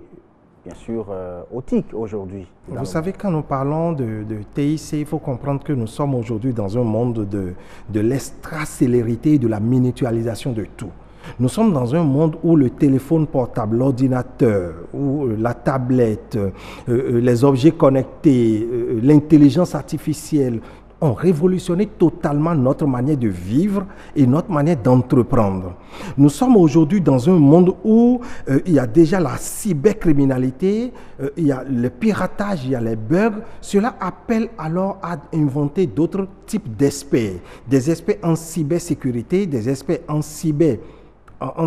bien sûr, au TIC aujourd'hui? Vous savez, quand nous parlons de TIC, il faut comprendre que nous sommes aujourd'hui dans un monde de l'extracélérité et de la miniaturisation de tout. Nous sommes dans un monde où le téléphone portable, l'ordinateur, ou la tablette, les objets connectés, l'intelligence artificielle, ont révolutionné totalement notre manière de vivre et notre manière d'entreprendre. Nous sommes aujourd'hui dans un monde où il y a déjà la cybercriminalité, il y a le piratage, il y a les bugs. Cela appelle alors à inventer d'autres types d'experts. Des experts en cybersécurité, des experts en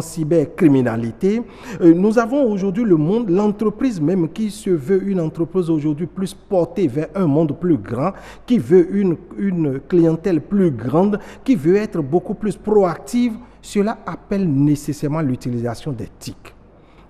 cybercriminalité. Nous avons aujourd'hui le monde, l'entreprise même qui se veut une entreprise aujourd'hui plus portée vers un monde plus grand, qui veut une clientèle plus grande, qui veut être beaucoup plus proactive. Cela appelle nécessairement l'utilisation des TIC.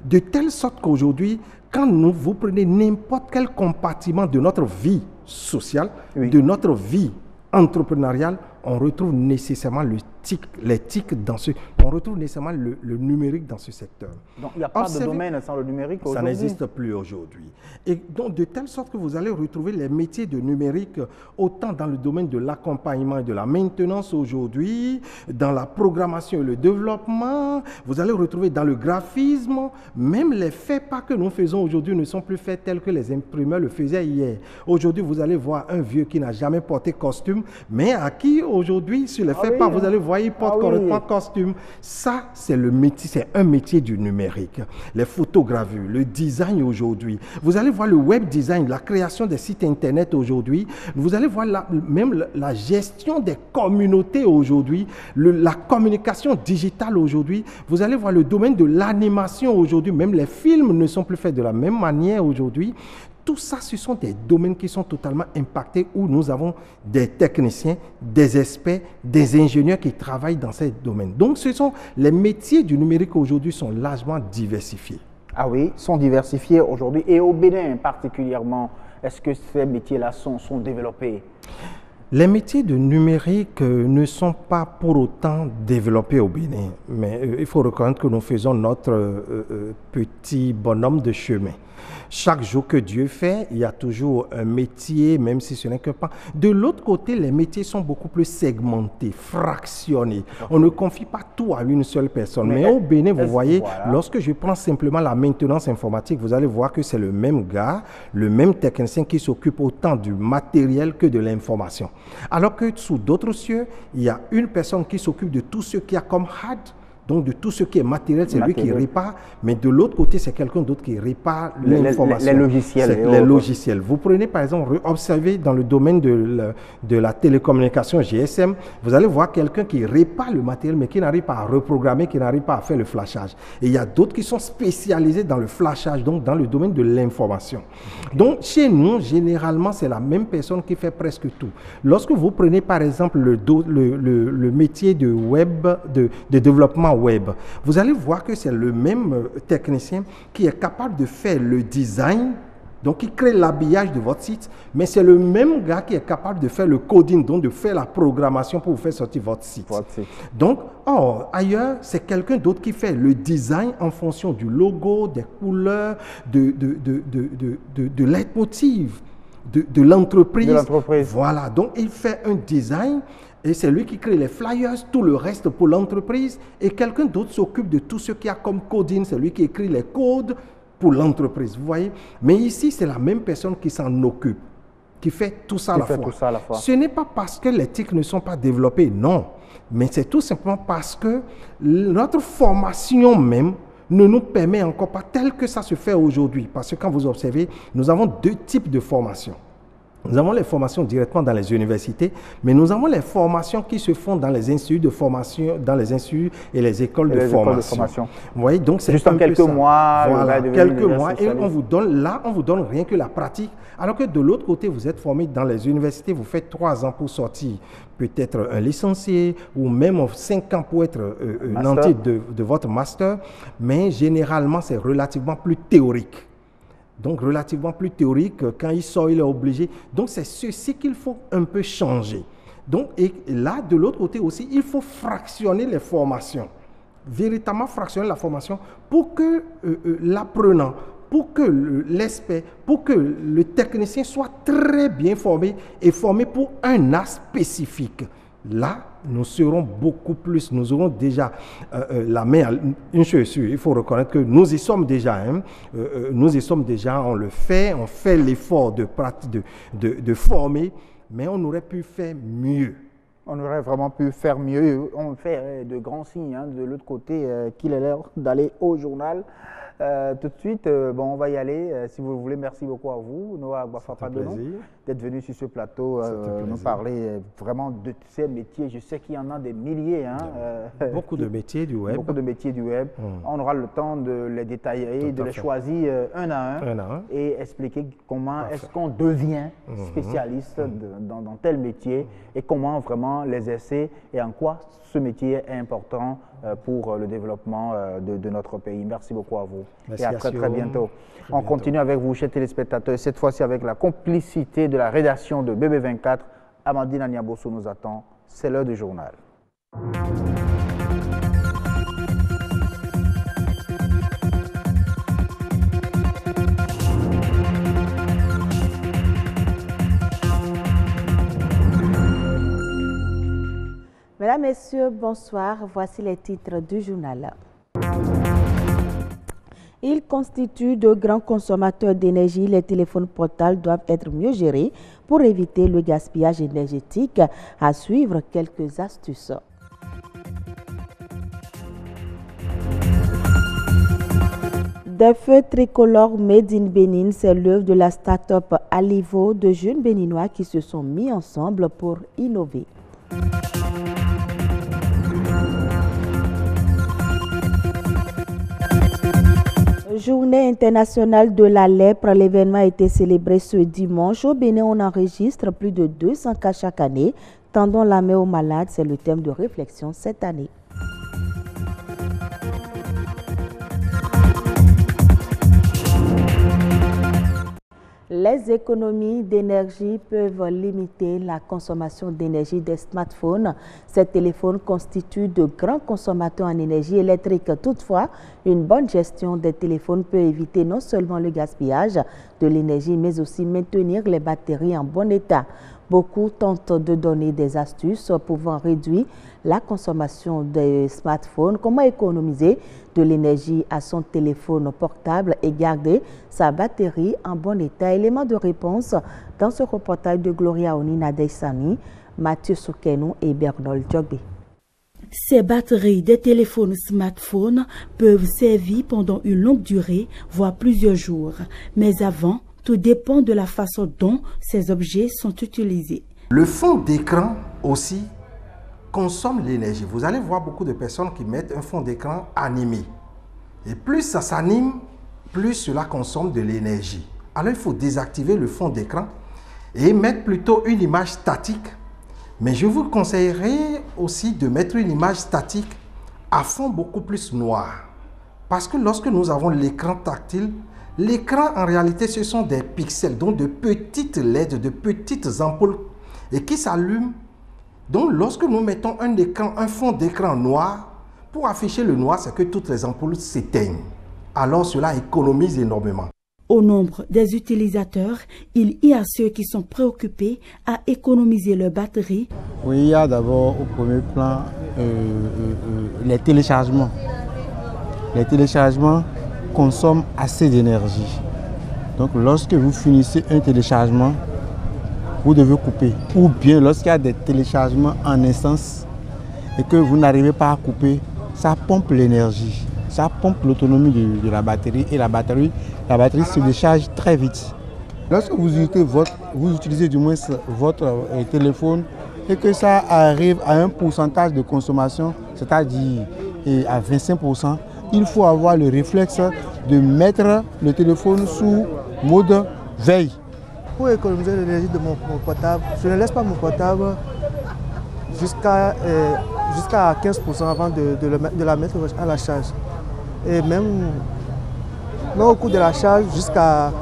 De telle sorte qu'aujourd'hui, quand vous prenez n'importe quel compartiment de notre vie sociale, de notre vie entrepreneuriale, on retrouve nécessairement les TIC dans on retrouve nécessairement le numérique dans ce secteur. Donc il n'y a pas de domaine sans le numérique aujourd'hui. Ça n'existe plus aujourd'hui. Et donc de telle sorte que vous allez retrouver les métiers de numérique autant dans le domaine de l'accompagnement et de la maintenance aujourd'hui, dans la programmation et le développement, vous allez retrouver dans le graphisme, même les faits pas que nous faisons aujourd'hui ne sont plus faits tels que les imprimeurs le faisaient hier. Aujourd'hui, vous allez voir un vieux qui n'a jamais porté costume, mais à qui aujourd'hui, sur les faits pas, vous allez voir, il porte correctement costume. Ça, c'est le métier, c'est un métier du numérique. Les photogravures, le design aujourd'hui. Vous allez voir le web design, la création des sites internet aujourd'hui. Vous allez voir même la gestion des communautés aujourd'hui, la communication digitale aujourd'hui. Vous allez voir le domaine de l'animation aujourd'hui. Même les films ne sont plus faits de la même manière aujourd'hui. Tout ça, ce sont des domaines qui sont totalement impactés où nous avons des techniciens, des experts, des ingénieurs qui travaillent dans ces domaines. Donc, les métiers du numérique aujourd'hui sont largement diversifiés. Ah oui, sont diversifiés aujourd'hui. Et au Bénin particulièrement, est-ce que ces métiers-là sont développés? Les métiers de numérique ne sont pas pour autant développés au Bénin. Mais il faut reconnaître que nous faisons notre petit bonhomme de chemin. Chaque jour que Dieu fait, il y a toujours un métier, même si ce n'est que pas. De l'autre côté, les métiers sont beaucoup plus segmentés, fractionnés. On ne confie pas tout à une seule personne. Mais au Bénin, vous voyez, lorsque je prends simplement la maintenance informatique, vous allez voir que c'est le même gars, le même technicien qui s'occupe autant du matériel que de l'information. Alors que sous d'autres cieux, il y a une personne qui s'occupe de tout ce qu'il y a comme hard. Donc, de tout ce qui est matériel, c'est lui qui répare. Mais de l'autre côté, c'est quelqu'un d'autre qui répare l'information. Les logiciels. Les logiciels. Vous prenez, par exemple, observez dans le domaine de la télécommunication GSM, vous allez voir quelqu'un qui répare le matériel, mais qui n'arrive pas à reprogrammer, qui n'arrive pas à faire le flashage. Et il y a d'autres qui sont spécialisés dans le flashage, donc dans le domaine de l'information. Donc, chez nous, généralement, c'est la même personne qui fait presque tout. Lorsque vous prenez, par exemple, le métier de web, de développement web, vous allez voir que c'est le même technicien qui est capable de faire le design, donc qui crée l'habillage de votre site, mais c'est le même gars qui est capable de faire le coding, donc de faire la programmation pour vous faire sortir votre site. Donc, ailleurs, c'est quelqu'un d'autre qui fait le design en fonction du logo, des couleurs, de leitmotiv de l'entreprise. Voilà, donc il fait un design. Et c'est lui qui crée les flyers, tout le reste pour l'entreprise. Et quelqu'un d'autre s'occupe de tout ce qu'il y a comme coding. C'est lui qui écrit les codes pour l'entreprise. Vous voyez? Mais ici, c'est la même personne qui s'en occupe, qui fait tout ça à la fois. Ce n'est pas parce que les TIC ne sont pas développés, non. Mais c'est tout simplement parce que notre formation même ne nous permet encore pas tel que ça se fait aujourd'hui. Parce que quand vous observez, nous avons deux types de formation. Nous avons les formations directement dans les universités, mais nous avons les formations qui se font dans les instituts de formation, dans les instituts et les écoles de formation. Vous voyez, donc c'est juste en quelques mois. Voilà, quelques mois, et on vous donne rien que la pratique. Alors que de l'autre côté, vous êtes formé dans les universités, vous faites 3 ans pour sortir peut-être un licencié ou même 5 ans pour être nanti de votre master, mais généralement c'est relativement plus théorique. Donc, relativement plus théorique, quand il sort, il est obligé. Donc, c'est ceci qu'il faut un peu changer. Donc, et là, de l'autre côté aussi, il faut fractionner les formations. Véritablement fractionner la formation pour que l'apprenant, pour que l'expert, pour que le technicien soit très bien formé et formé pour un art spécifique. Là, nous serons beaucoup plus, nous aurons déjà la main, une chose sûre, il faut reconnaître que nous y sommes déjà, nous y sommes déjà, on le fait, on fait l'effort de former, mais on aurait pu faire mieux. On aurait vraiment pu faire mieux, on fait de grands signes de l'autre côté qu'il est l'heure d'aller au journal. Tout de suite, on va y aller. Si vous le voulez, merci beaucoup à vous, Noah Agbafa-Padonon, d'être venu sur ce plateau nous parler vraiment de ces métiers. Je sais qu'il y en a des milliers. Beaucoup de métiers du web. Beaucoup de métiers du web. On aura le temps de les détailler, de les choisir un à un et expliquer comment est-ce qu'on devient spécialiste dans tel métier et comment vraiment les exercer et en quoi ce métier est important pour le développement de notre pays. Merci beaucoup à vous. Merci et à très bientôt. On continue avec vous, chers téléspectateurs, cette fois-ci avec la complicité de la rédaction de BB24. Amandine Agnabosso nous attend. C'est l'heure du journal. Mesdames, Messieurs, bonsoir. Voici les titres du journal. Ils constituent de grands consommateurs d'énergie. Les téléphones portables doivent être mieux gérés pour éviter le gaspillage énergétique. À suivre quelques astuces. Des feux tricolores Made in Bénin, c'est l'œuvre de la start-up Alivo, de jeunes béninois qui se sont mis ensemble pour innover. Journée internationale de la lèpre, l'événement a été célébré ce dimanche. Au Bénin, on enregistre plus de 200 cas chaque année. Tendons la main aux malades, c'est le thème de réflexion cette année. Les économies d'énergie peuvent limiter la consommation d'énergie des smartphones. Ces téléphones constituent de grands consommateurs en énergie électrique. Toutefois, une bonne gestion des téléphones peut éviter non seulement le gaspillage de l'énergie, mais aussi maintenir les batteries en bon état. Beaucoup tentent de donner des astuces pouvant réduire la consommation des smartphones. Comment économiser de l'énergie à son téléphone portable et garder sa batterie en bon état? Élément de réponse dans ce reportage de Gloria Onina Deissani, Mathieu Soukenou et Bernol Djogbe. Ces batteries des téléphones smartphones peuvent servir pendant une longue durée, voire plusieurs jours. Mais avant, tout dépend de la façon dont ces objets sont utilisés. Le fond d'écran aussi consomme l'énergie. Vous allez voir beaucoup de personnes qui mettent un fond d'écran animé. Et plus ça s'anime, plus cela consomme de l'énergie. Alors il faut désactiver le fond d'écran et mettre plutôt une image statique. Mais je vous conseillerais aussi de mettre une image statique à fond beaucoup plus noir. Parce que lorsque nous avons l'écran tactile, l'écran, en réalité, ce sont des pixels, donc de petites LED, de petites ampoules, et qui s'allument. Donc, lorsque nous mettons un fond d'écran noir, pour afficher le noir, c'est que toutes les ampoules s'éteignent. Alors, cela économise énormément. Au nombre des utilisateurs, il y a ceux qui sont préoccupés à économiser leur batterie. Oui, il y a d'abord au premier plan les téléchargements. Les téléchargements consomme assez d'énergie. Donc lorsque vous finissez un téléchargement, vous devez couper. Ou bien lorsqu'il y a des téléchargements en instance et que vous n'arrivez pas à couper, ça pompe l'énergie. Ça pompe l'autonomie de la batterie et la batterie se décharge très vite. Lorsque vous utilisez du moins votre téléphone et que ça arrive à un pourcentage de consommation, c'est-à-dire à 25%, il faut avoir le réflexe de mettre le téléphone sous mode veille. Pour économiser l'énergie de mon portable, je ne laisse pas mon portable jusqu'à 15% avant de la mettre à la charge. Et même au cours de la charge, jusqu'à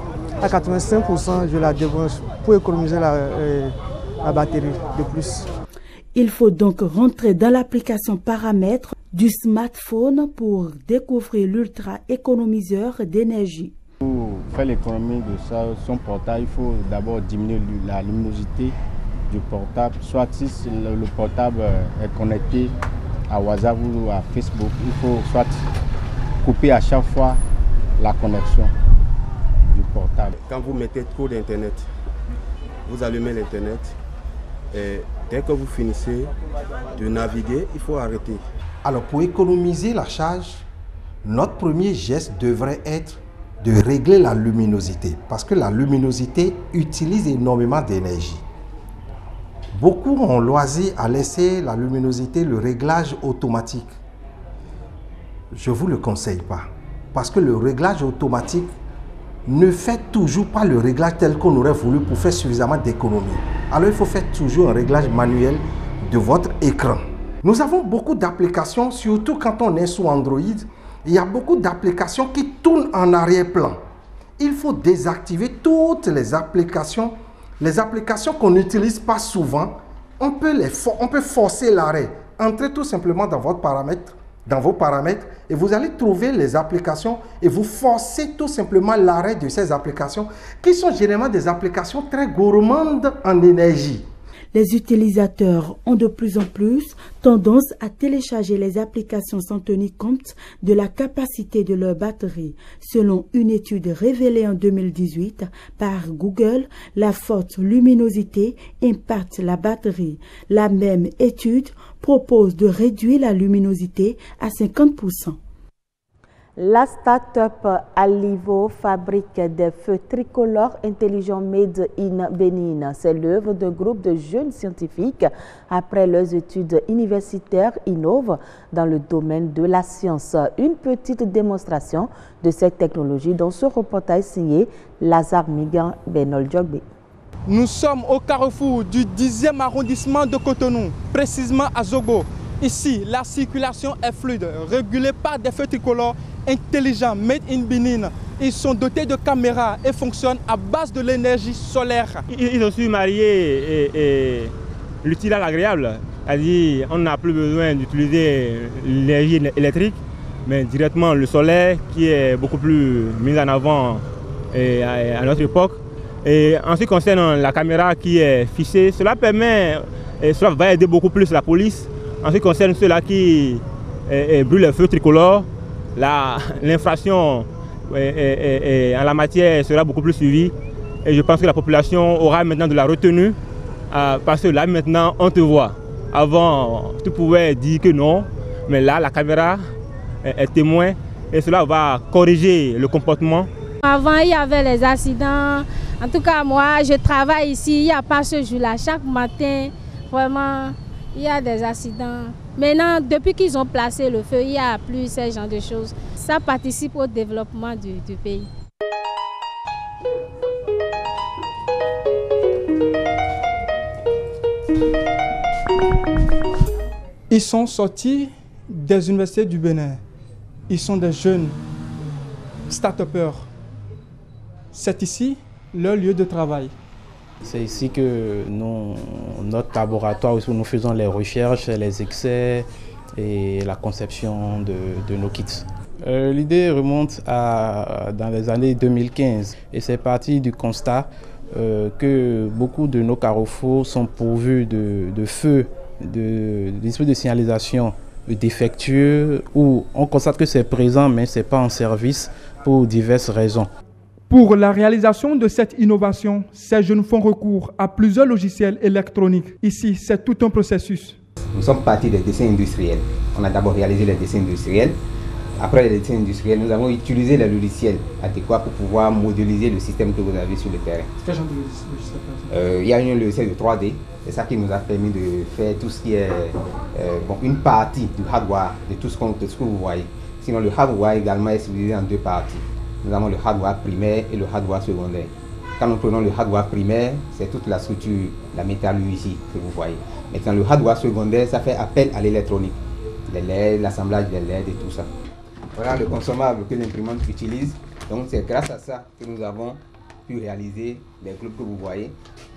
85%, je la débranche pour économiser la batterie de plus. Il faut donc rentrer dans l'application paramètres du smartphone pour découvrir l'ultra économiseur d'énergie. Pour faire l'économie de son portable, il faut d'abord diminuer la luminosité du portable. Soit si le portable est connecté à WhatsApp ou à Facebook, il faut soit couper à chaque fois la connexion du portable. Quand vous mettez trop d'internet, vous allumez l'internet et dès que vous finissez de naviguer, il faut arrêter. Alors pour économiser la charge, notre premier geste devrait être de régler la luminosité parce que la luminosité utilise énormément d'énergie. Beaucoup ont loisir à laisser la luminosité, le réglage automatique. Je ne vous le conseille pas parce que le réglage automatique ne fait toujours pas le réglage tel qu'on aurait voulu pour faire suffisamment d'économie. Alors il faut faire toujours un réglage manuel de votre écran. Nous avons beaucoup d'applications, surtout quand on est sous Android. Il y a beaucoup d'applications qui tournent en arrière-plan. Il faut désactiver toutes les applications qu'on n'utilise pas souvent. On peut forcer l'arrêt. Entrez tout simplement dans vos paramètres et vous allez trouver les applications et vous forcez tout simplement l'arrêt de ces applications qui sont généralement des applications très gourmandes en énergie. Les utilisateurs ont de plus en plus tendance à télécharger les applications sans tenir compte de la capacité de leur batterie. Selon une étude révélée en 2018 par Google, la forte luminosité impacte la batterie. La même étude propose de réduire la luminosité à 50%. La start-up Alivo fabrique des feux tricolores intelligents made in Benin. C'est l'œuvre d'un groupe de jeunes scientifiques après leurs études universitaires innovent dans le domaine de la science. Une petite démonstration de cette technologie dans ce reportage signé Lazare Migan Benol Djogbe. Nous sommes au carrefour du 10e arrondissement de Cotonou, précisément à Zogo. Ici, la circulation est fluide, régulée par des feux tricolores intelligents, made in Benin. Ils sont dotés de caméras et fonctionnent à base de l'énergie solaire. Ils ont su marier l'utile à l'agréable. C'est-à-dire on n'a plus besoin d'utiliser l'énergie électrique, mais directement le solaire qui est beaucoup plus mis en avant à notre époque. Et en ce qui concerne la caméra qui est fixée, cela va aider beaucoup plus la police. En ce qui concerne ceux-là qui brûlent les feux tricolores, l'infraction en la matière sera beaucoup plus suivie. Et je pense que la population aura maintenant de la retenue parce que là maintenant on te voit. Avant tu pouvais dire que non, mais là la caméra est témoin et cela va corriger le comportement. Avant il y avait les accidents. En tout cas moi je travaille ici, il n'y a pas ce jour-là. Chaque matin vraiment il y a des accidents. Maintenant, depuis qu'ils ont placé le feu, il n'y a plus ce genre de choses. Ça participe au développement du pays. Ils sont sortis des universités du Bénin. Ils sont des jeunes start-upers. C'est ici leur lieu de travail. C'est ici que notre laboratoire, où nous faisons les recherches, les excès et la conception de nos kits. L'idée remonte dans les années 2015 et c'est parti du constat que beaucoup de nos carrefours sont pourvus de feux, de dispositifs de signalisation défectueux où on constate que c'est présent mais ce n'est pas en service pour diverses raisons. Pour la réalisation de cette innovation, ces jeunes font recours à plusieurs logiciels électroniques. Ici, c'est tout un processus. Nous sommes partis des dessins industriels. On a d'abord réalisé les dessins industriels. Après les dessins industriels, nous avons utilisé les logiciels adéquats pour pouvoir modéliser le système que vous avez sur le terrain. Quel genre de logiciel? Il y a un logiciel de 3D. C'est ça qui nous a permis de faire tout ce qui est une partie du hardware, de tout ce que vous voyez. Sinon, le hardware également est divisé en deux parties. Nous avons le hardware primaire et le hardware secondaire. Quand nous prenons le hardware primaire, c'est toute la structure, la métallurgie que vous voyez. Maintenant, le hardware secondaire, ça fait appel à l'électronique, les LED, l'assemblage des LED et tout ça. Voilà le consommable que l'imprimante utilise. Donc c'est grâce à ça que nous avons pu réaliser les groupes que vous voyez,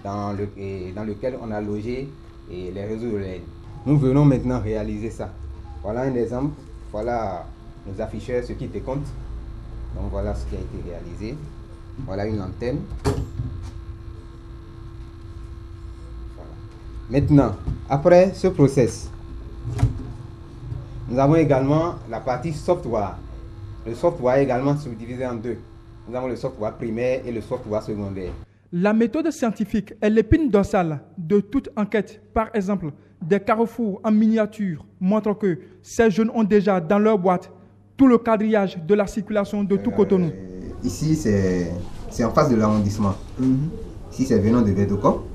dans lequel on a logé les réseaux de LED. Nous venons maintenant réaliser ça. Voilà un exemple, voilà nos afficheurs, ce qui décompte. Donc voilà ce qui a été réalisé. Voilà une antenne. Voilà. Maintenant, après ce process, nous avons également la partie software. Le software est également subdivisé en deux. Nous avons le software primaire et le software secondaire. La méthode scientifique est l'épine dorsale de toute enquête. Par exemple, des carrefours en miniature montrent que ces jeunes ont déjà dans leur boîte tout le quadrillage de la circulation de tout Cotonou. Ici, c'est en face de l'arrondissement. Ici, c'est venant de Vedocop.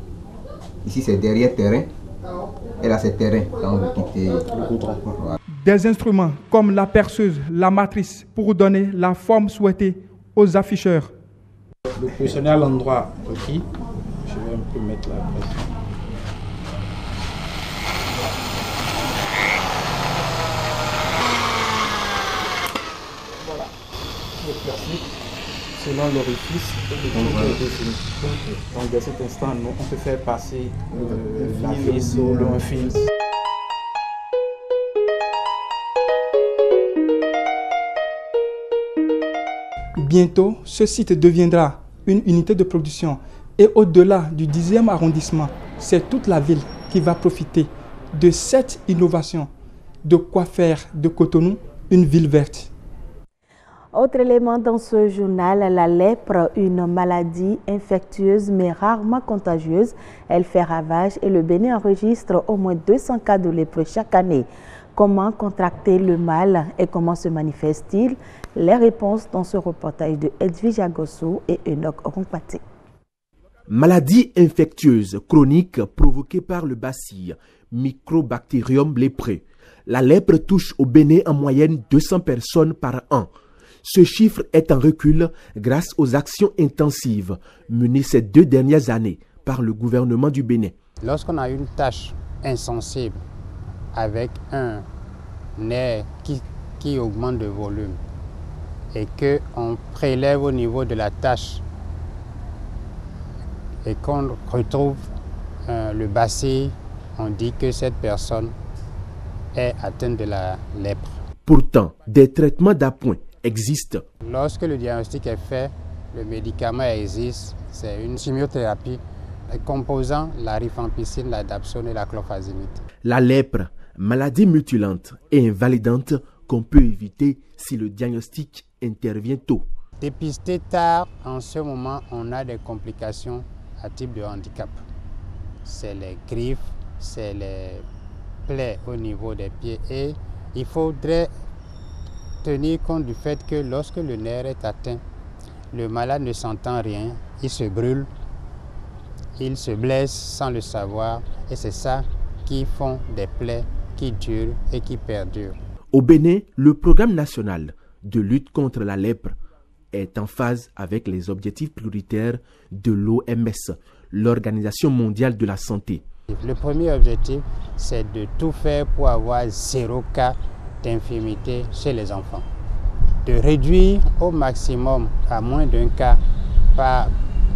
Ici, c'est derrière terrain. Et là, c'est terrain. Quand vous quittez le goudron. Voilà. Des instruments comme la perceuse, la matrice, pour donner la forme souhaitée aux afficheurs. Le positionner à l'endroit requis, je vais un peu mettre la pression. selon l'orifice qui a été fini. Donc, dès cet instant, on peut faire passer la vis ou un fil. Bientôt, ce site deviendra une unité de production. Et au-delà du 10e arrondissement, c'est toute la ville qui va profiter de cette innovation. De quoi faire de Cotonou une ville verte. Autre élément dans ce journal, la lèpre, une maladie infectieuse mais rarement contagieuse. Elle fait ravage et le Bénin enregistre au moins 200 cas de lèpre chaque année. Comment contracter le mal et comment se manifeste-t-il? Les réponses dans ce reportage de Edwige Agossou et Enoch Rompati. Maladie infectieuse chronique provoquée par le bacille Microbacterium lépreux. La lèpre touche au Bénin en moyenne 200 personnes par an. Ce chiffre est en recul grâce aux actions intensives menées ces 2 dernières années par le gouvernement du Bénin. Lorsqu'on a une tâche insensible avec un nerf qui augmente de volume et qu'on prélève au niveau de la tâche et qu'on retrouve le bacille, on dit que cette personne est atteinte de la lèpre. Pourtant, des traitements d'appoint existent. Lorsque le diagnostic est fait, le médicament existe, c'est une chimiothérapie composant la rifampicine, la dapsone et la clofazimide. La lèpre, maladie mutilante et invalidante qu'on peut éviter si le diagnostic intervient tôt. Dépisté tard, en ce moment, on a des complications à type de handicap. C'est les griffes, c'est les plaies au niveau des pieds et il faudrait tenir compte du fait que lorsque le nerf est atteint, le malade ne s'entend rien, il se brûle, il se blesse sans le savoir et c'est ça qui font des plaies qui durent et qui perdurent. Au Bénin, le programme national de lutte contre la lèpre est en phase avec les objectifs prioritaires de l'OMS, l'Organisation mondiale de la santé. Le premier objectif, c'est de tout faire pour avoir 0 cas d'infirmité chez les enfants. De réduire au maximum à moins d'1 cas par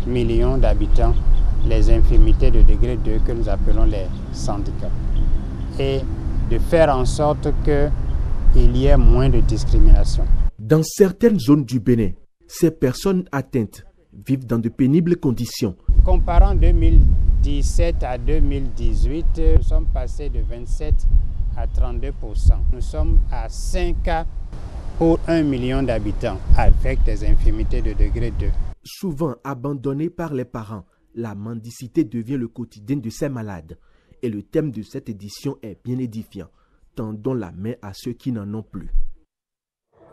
million d'habitants les infirmités de degré 2 que nous appelons les handicaps. Et de faire en sorte qu'il y ait moins de discrimination. Dans certaines zones du Bénin, ces personnes atteintes vivent dans de pénibles conditions. Comparant 2017 à 2018, nous sommes passés de 27 à 32%. Nous sommes à 5 cas pour 1 million d'habitants avec des infirmités de degré 2. Souvent abandonnés par les parents, la mendicité devient le quotidien de ces malades. Et le thème de cette édition est bien édifiant. Tendons la main à ceux qui n'en ont plus.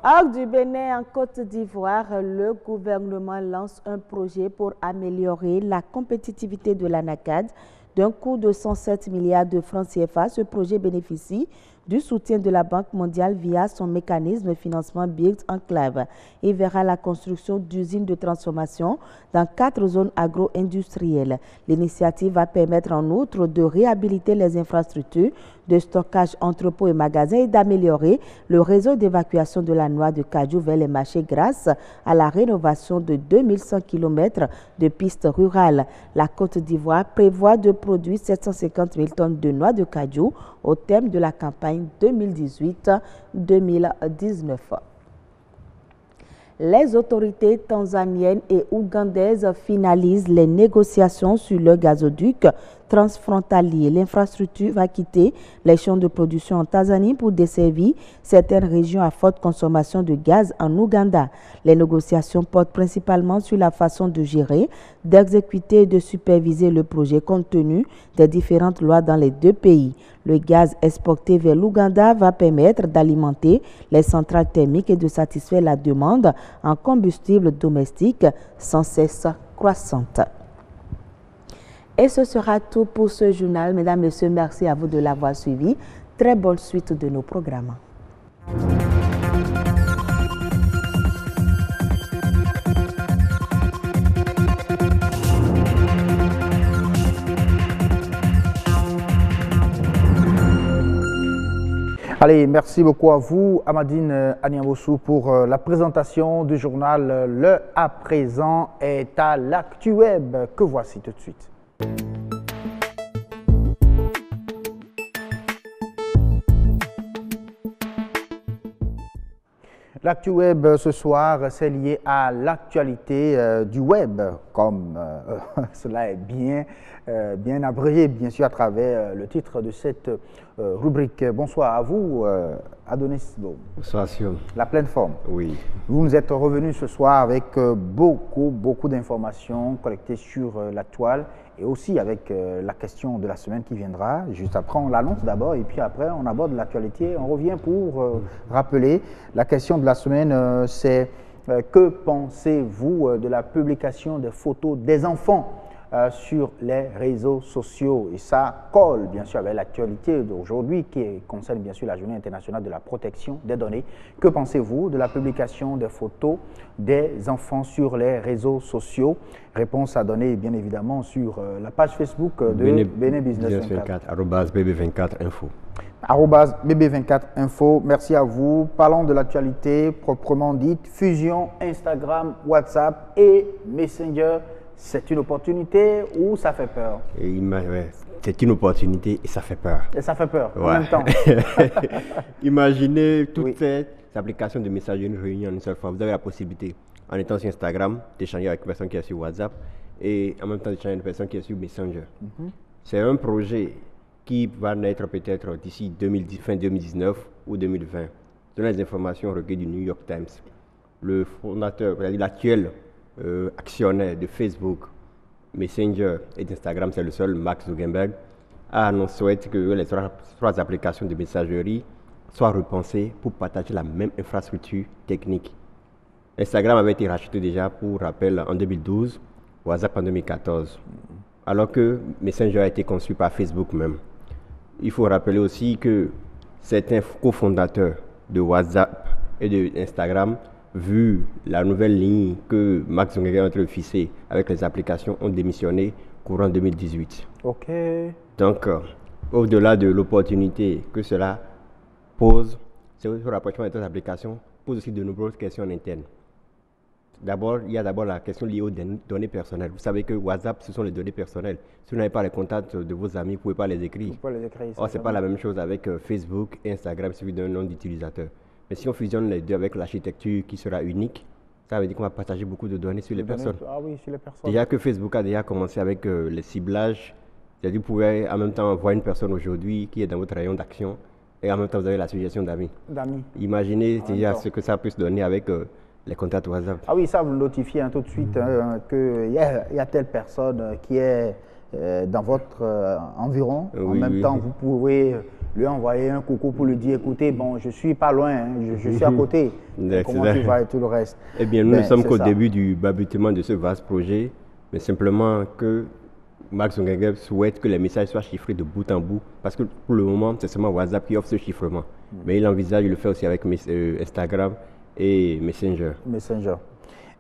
Hors du Bénin, en Côte d'Ivoire, le gouvernement lance un projet pour améliorer la compétitivité de l'ANACAD. D'un coût de 107 milliards de francs CFA, ce projet bénéficie du soutien de la Banque mondiale via son mécanisme de financement Build Enclave. Il verra la construction d'usines de transformation dans 4 zones agro-industrielles. L'initiative va permettre en outre de réhabiliter les infrastructures de stockage, entrepôts et magasins et d'améliorer le réseau d'évacuation de la noix de cajou vers les marchés grâce à la rénovation de 2100 km de pistes rurales. La Côte d'Ivoire prévoit de produire 750 000 tonnes de noix de cajou au thème de la campagne 2018-2019. Les autorités tanzaniennes et ougandaises finalisent les négociations sur le gazoduc transfrontalier. L'infrastructure va quitter les champs de production en Tanzanie pour desservir certaines régions à forte consommation de gaz en Ouganda. Les négociations portent principalement sur la façon de gérer, d'exécuter et de superviser le projet compte tenu des différentes lois dans les 2 pays. Le gaz exporté vers l'Ouganda va permettre d'alimenter les centrales thermiques et de satisfaire la demande en combustible domestique sans cesse croissante. Et ce sera tout pour ce journal. Mesdames, Messieurs, merci à vous de l'avoir suivi. Très bonne suite de nos programmes. Allez, merci beaucoup à vous, Amadine Aniamosu, pour la présentation du journal. Le à présent est à l'ActuWeb, que voici tout de suite. L'ActuWeb ce soir, c'est lié à l'actualité du web, comme cela est bien abrégé, bien sûr, à travers le titre de cette rubrique. Bonsoir à vous, Adonis. Bonsoir, Sion. La pleine forme. Oui. Vous nous êtes revenus ce soir avec beaucoup d'informations collectées sur la toile et aussi avec la question de la semaine qui viendra. Juste après, on l'annonce d'abord et puis après, on aborde l'actualité. On revient pour rappeler. La question de la semaine, c'est que pensez-vous de la publication des photos des enfants sur les réseaux sociaux? Et ça colle bien sûr avec l'actualité d'aujourd'hui qui concerne bien sûr la Journée internationale de la protection des données. Que pensez-vous de la publication des photos des enfants sur les réseaux sociaux? Réponse à donner bien évidemment sur la page Facebook de Bénin Business 24. @bb24info. @bb24info. Merci à vous. Parlons de l'actualité proprement dite. Fusion Instagram, WhatsApp et Messenger. C'est une opportunité ou ça fait peur? C'est une opportunité et ça fait peur. Et ça fait peur en même temps. Imaginez toutes ces applications de messagerie réunies en une seule fois. Vous avez la possibilité, en étant sur Instagram, d'échanger avec une personne qui est sur WhatsApp et en même temps d'échanger avec une personne qui est sur Messenger. C'est un projet qui va naître peut-être d'ici fin 2019 ou 2020. Selon les informations recueillies du New York Times, le fondateur, l'actuel actionnaire de Facebook, Messenger et d'Instagram, c'est le seul, Mark Zuckerberg, a annoncé que les trois applications de messagerie soient repensées pour partager la même infrastructure technique. Instagram avait été racheté déjà, pour rappel, en 2012, WhatsApp en 2014, alors que Messenger a été conçu par Facebook même. Il faut rappeler aussi que certains cofondateurs de WhatsApp et de Instagram, vu la nouvelle ligne que Mark Zuckerberg est en train de fisser avec les applications, ont démissionné courant 2018. Ok. Donc, au-delà de l'opportunité que cela pose, ce rapprochement des applications pose aussi de nombreuses questions en interne. D'abord, il y a la question liée aux données personnelles. Vous savez que WhatsApp, ce sont les données personnelles. Si vous n'avez pas les contacts de vos amis, vous ne pouvez pas les écrire. Vous pouvez les écrire. Or, ce n'est pas la même chose avec Facebook et Instagram suivi d'un nom d'utilisateur. Mais si on fusionne les deux avec l'architecture qui sera unique, ça veut dire qu'on va partager beaucoup de données sur les personnes. Ah oui, sur les personnes. Déjà que Facebook a déjà commencé avec les ciblages, c'est-à-dire que vous pouvez en même temps voir une personne aujourd'hui qui est dans votre rayon d'action et en même temps vous avez la suggestion d'amis. Imaginez déjà ce que ça peut se donner avec les contacts WhatsApp. Ah oui, ça vous notifiez tout de suite qu'il y a telle personne qui est dans votre environ. En même temps, vous pouvez lui envoyer un coucou pour lui dire, écoutez, bon, je suis pas loin, je suis à côté. Comment tu vas et tout le reste. Eh bien, nous ne sommes qu'au début du balbutiement de ce vaste projet, mais simplement que Mark Zuckerberg souhaite que les messages soient chiffrés de bout en bout, parce que pour le moment, c'est seulement WhatsApp qui offre ce chiffrement. Mais il envisage de le faire aussi avec Instagram et Messenger.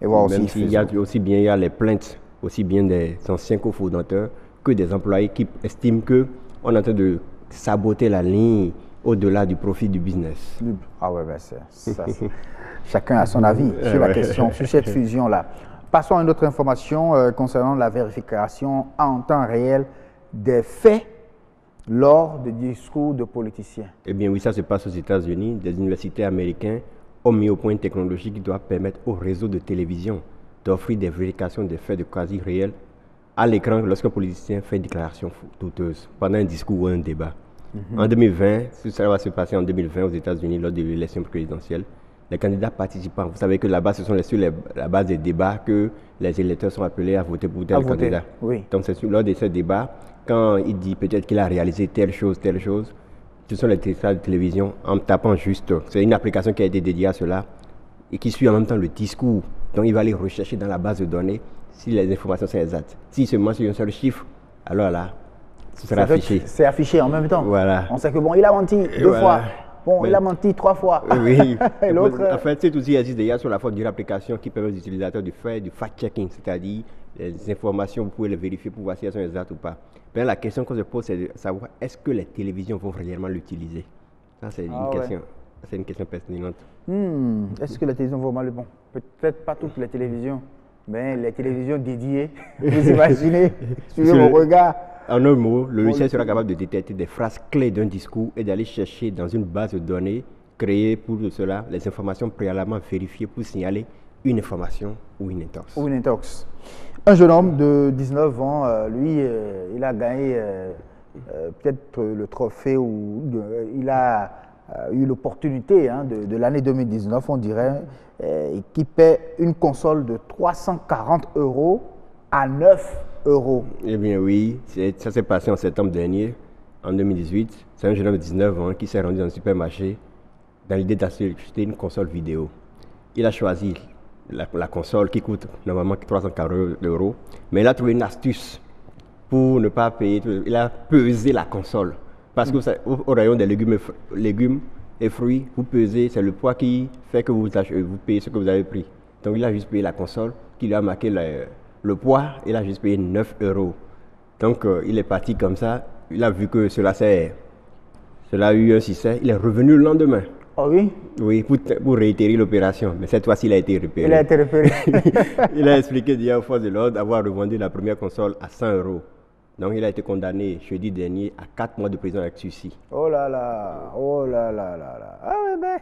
Et voir même aussi s'il y a aussi bien il y a les plaintes, aussi bien des anciens cofondateurs que des employés qui estiment qu'on est en train de saboter la ligne au-delà du profit du business. Ah ouais, chacun a son avis sur la question, sur cette fusion-là. Passons à une autre information concernant la vérification en temps réel des faits lors des discours de politiciens. Eh bien oui, ça se passe aux États-Unis. Des universités américaines ont mis au point une technologie qui doit permettre aux réseaux de télévision d'offrir des vérifications des faits de quasi réels à l'écran lorsqu'un politicien fait une déclaration douteuse pendant un discours ou un débat. En 2020, ça va se passer en 2020 aux États-Unis lors de l'élection présidentielle. Les candidats participants, vous savez que là-bas, ce sont sur la base des débats que les électeurs sont appelés à voter pour tel candidat. Oui. Donc c'est lors de ces débats, quand il dit peut-être qu'il a réalisé telle chose, ce sont les télévisions de télévision en tapant juste. C'est une application qui a été dédiée à cela et qui suit en même temps le discours. Donc il va aller rechercher dans la base de données si les informations sont exactes. S'il se mentionne un seul chiffre, alors là, ce sera affiché. C'est affiché en même temps. Voilà. On sait que bon, il a menti deux fois. Bon, il a menti 3 fois. Oui. Et l'autre. En fait, cet outil existe déjà sur la forme d'une application qui permet aux utilisateurs de faire du fact-checking, c'est-à-dire les informations, vous pouvez les vérifier pour voir si elles sont exactes ou pas. Mais la question qu'on se pose, c'est de savoir est-ce que les télévisions vont réellement l'utiliser. Ça, c'est c'est une question pertinente. Est-ce que la télévision vaut mal le bon? Peut-être pas toutes les télévisions, mais les télévisions dédiées, vous imaginez, suivez mon regard. En un mot, le logiciel sera capable de détecter des phrases clés d'un discours et d'aller chercher dans une base de données créée pour cela les informations préalablement vérifiées pour signaler une information ou une intox. Ou une intox. Un jeune homme de 19 ans, lui, il a gagné peut-être le trophée ou il a eu l'opportunité de l'année 2019, on dirait, qui paie une console de 340 € à 9 €. Eh bien oui, ça s'est passé en septembre dernier, en 2018. C'est un jeune homme de 19 ans qui s'est rendu dans un supermarché dans l'idée d'acheter une console vidéo. Il a choisi la console qui coûte normalement 340 €, mais il a trouvé une astuce pour ne pas payer. Il a pesé la console. Parce que au rayon des légumes et fruits, vous pesez, c'est le poids qui fait que vous payez ce que vous avez pris. Donc il a juste payé la console qui lui a marqué le poids, il a juste payé 9 €. Donc il est parti comme ça, il a vu que cela a eu un succès, il est revenu le lendemain. Oh oui? Oui, pour réitérer l'opération, mais cette fois-ci il a été repéré. Il a été repéré. Il a expliqué d'hier aux forces de l'ordre d'avoir revendu la première console à 100 €. Donc il a été condamné jeudi dernier à 4 mois de prison avec sursis. Oh là là, oh là là là là. Ah oui, ben.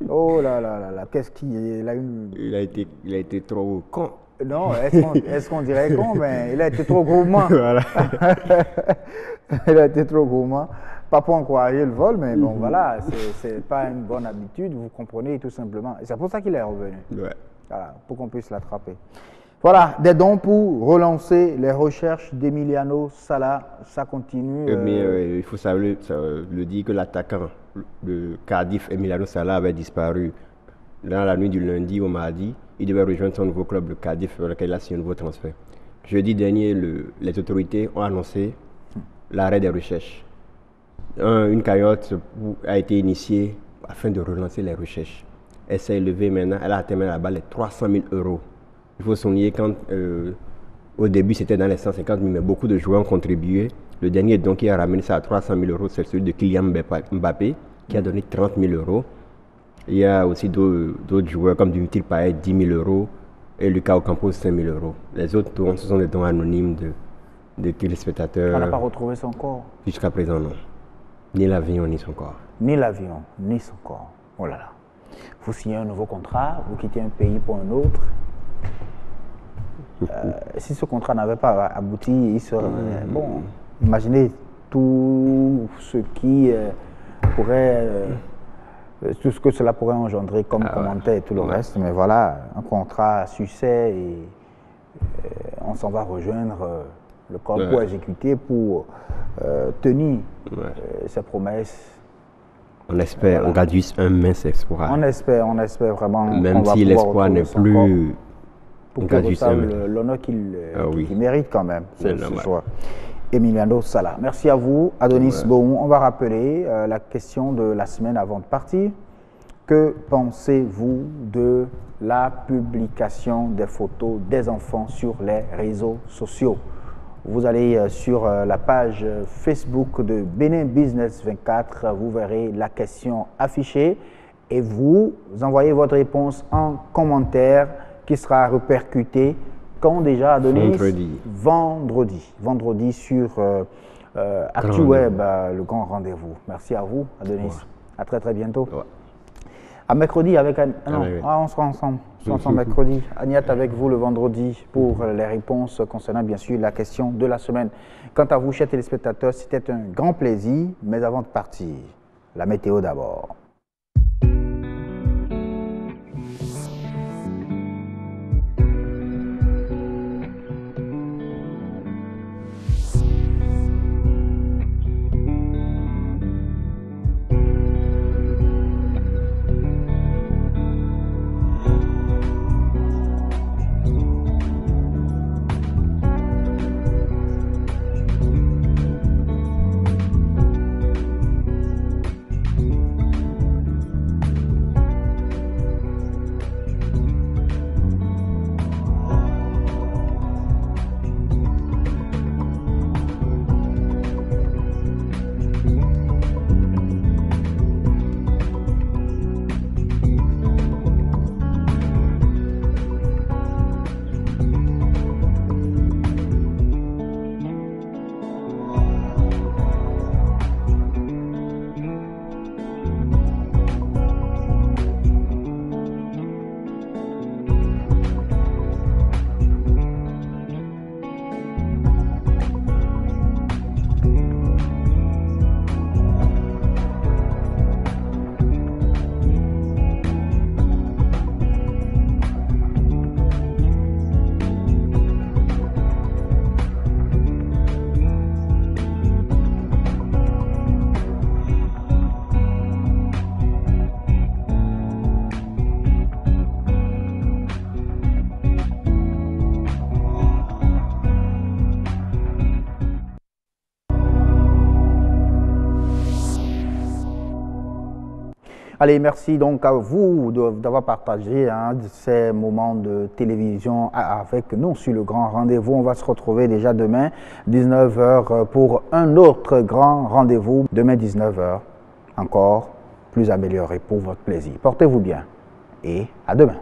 Oh là là là là. Qu'est-ce qu'il a eu? Il a été trop con. Non, est-ce qu'on dirait con, mais il a été trop gourmand. Voilà. Il a été trop gourmand. Pas pour encourager le vol, mais bon, voilà, c'est pas une bonne habitude, vous comprenez, tout simplement. Et c'est pour ça qu'il est revenu. Ouais. Voilà, pour qu'on puisse l'attraper. Voilà, des dons pour relancer les recherches d'Emiliano Sala, ça continue. Il faut savoir le dire que l'attaquant de Cardiff, Emiliano Sala, avait disparu dans la nuit du lundi au mardi. Il devait rejoindre son nouveau club de Cardiff, pour lequel il a signé un nouveau transfert. Jeudi dernier, les autorités ont annoncé l'arrêt des recherches. Une cagnotte a été initiée afin de relancer les recherches. Elle s'est élevée maintenant, elle a atteint là-bas les 300 000 €. Il faut souligner qu'au début c'était dans les 150 000, mais beaucoup de joueurs ont contribué. Le dernier donc qui a ramené ça à 300 000 €, c'est celui de Kylian Mbappé, qui a donné 30 000 €. Il y a aussi d'autres joueurs comme Dimitri Payet, 10 000 € et Lucas Ocampos, 5 000 €. Les autres dons, ce sont des dons anonymes de téléspectateurs. On n'a pas retrouvé son corps? Jusqu'à présent, non. Ni l'avion, ni son corps. Ni l'avion, ni son corps. Oh là là. Vous signez un nouveau contrat, vous quittez un pays pour un autre. Si ce contrat n'avait pas abouti, il serait... Bon, imaginez tout ce qui pourrait... tout ce que cela pourrait engendrer comme commentaire et tout le reste. Mais voilà, un contrat à succès et on s'en va rejoindre le corps pour exécuter, pour tenir ses promesses. On espère, on garde juste un mince espoir. On espère vraiment. Même si l'espoir n'est plus... Pour qu'il reçoive l'honneur qu'il mérite quand même ce soir. Emiliano Sala. Merci à vous, Adonis Bohon. On va rappeler la question de la semaine avant de partir. Que pensez-vous de la publication des photos des enfants sur les réseaux sociaux? Vous allez sur la page Facebook de Bénin Business 24, vous verrez la question affichée et vous envoyez votre réponse en commentaire qui sera répercutée quand déjà, Adonis? Vendredi sur ActuWeb, le grand rendez-vous. Merci à vous, Adonis. Ouais. À très très bientôt. Ouais. À mercredi avec... on sera ensemble. On sera ensemble mercredi. Agnat avec vous le vendredi pour les réponses concernant bien sûr la question de la semaine. Quant à vous, chers téléspectateurs, c'était un grand plaisir. Mais avant de partir, la météo d'abord. Allez, merci donc à vous d'avoir partagé ces moments de télévision avec nous sur le grand rendez-vous. On va se retrouver déjà demain, 19h, pour un autre grand rendez-vous. Demain, 19h, encore plus amélioré pour votre plaisir. Portez-vous bien et à demain.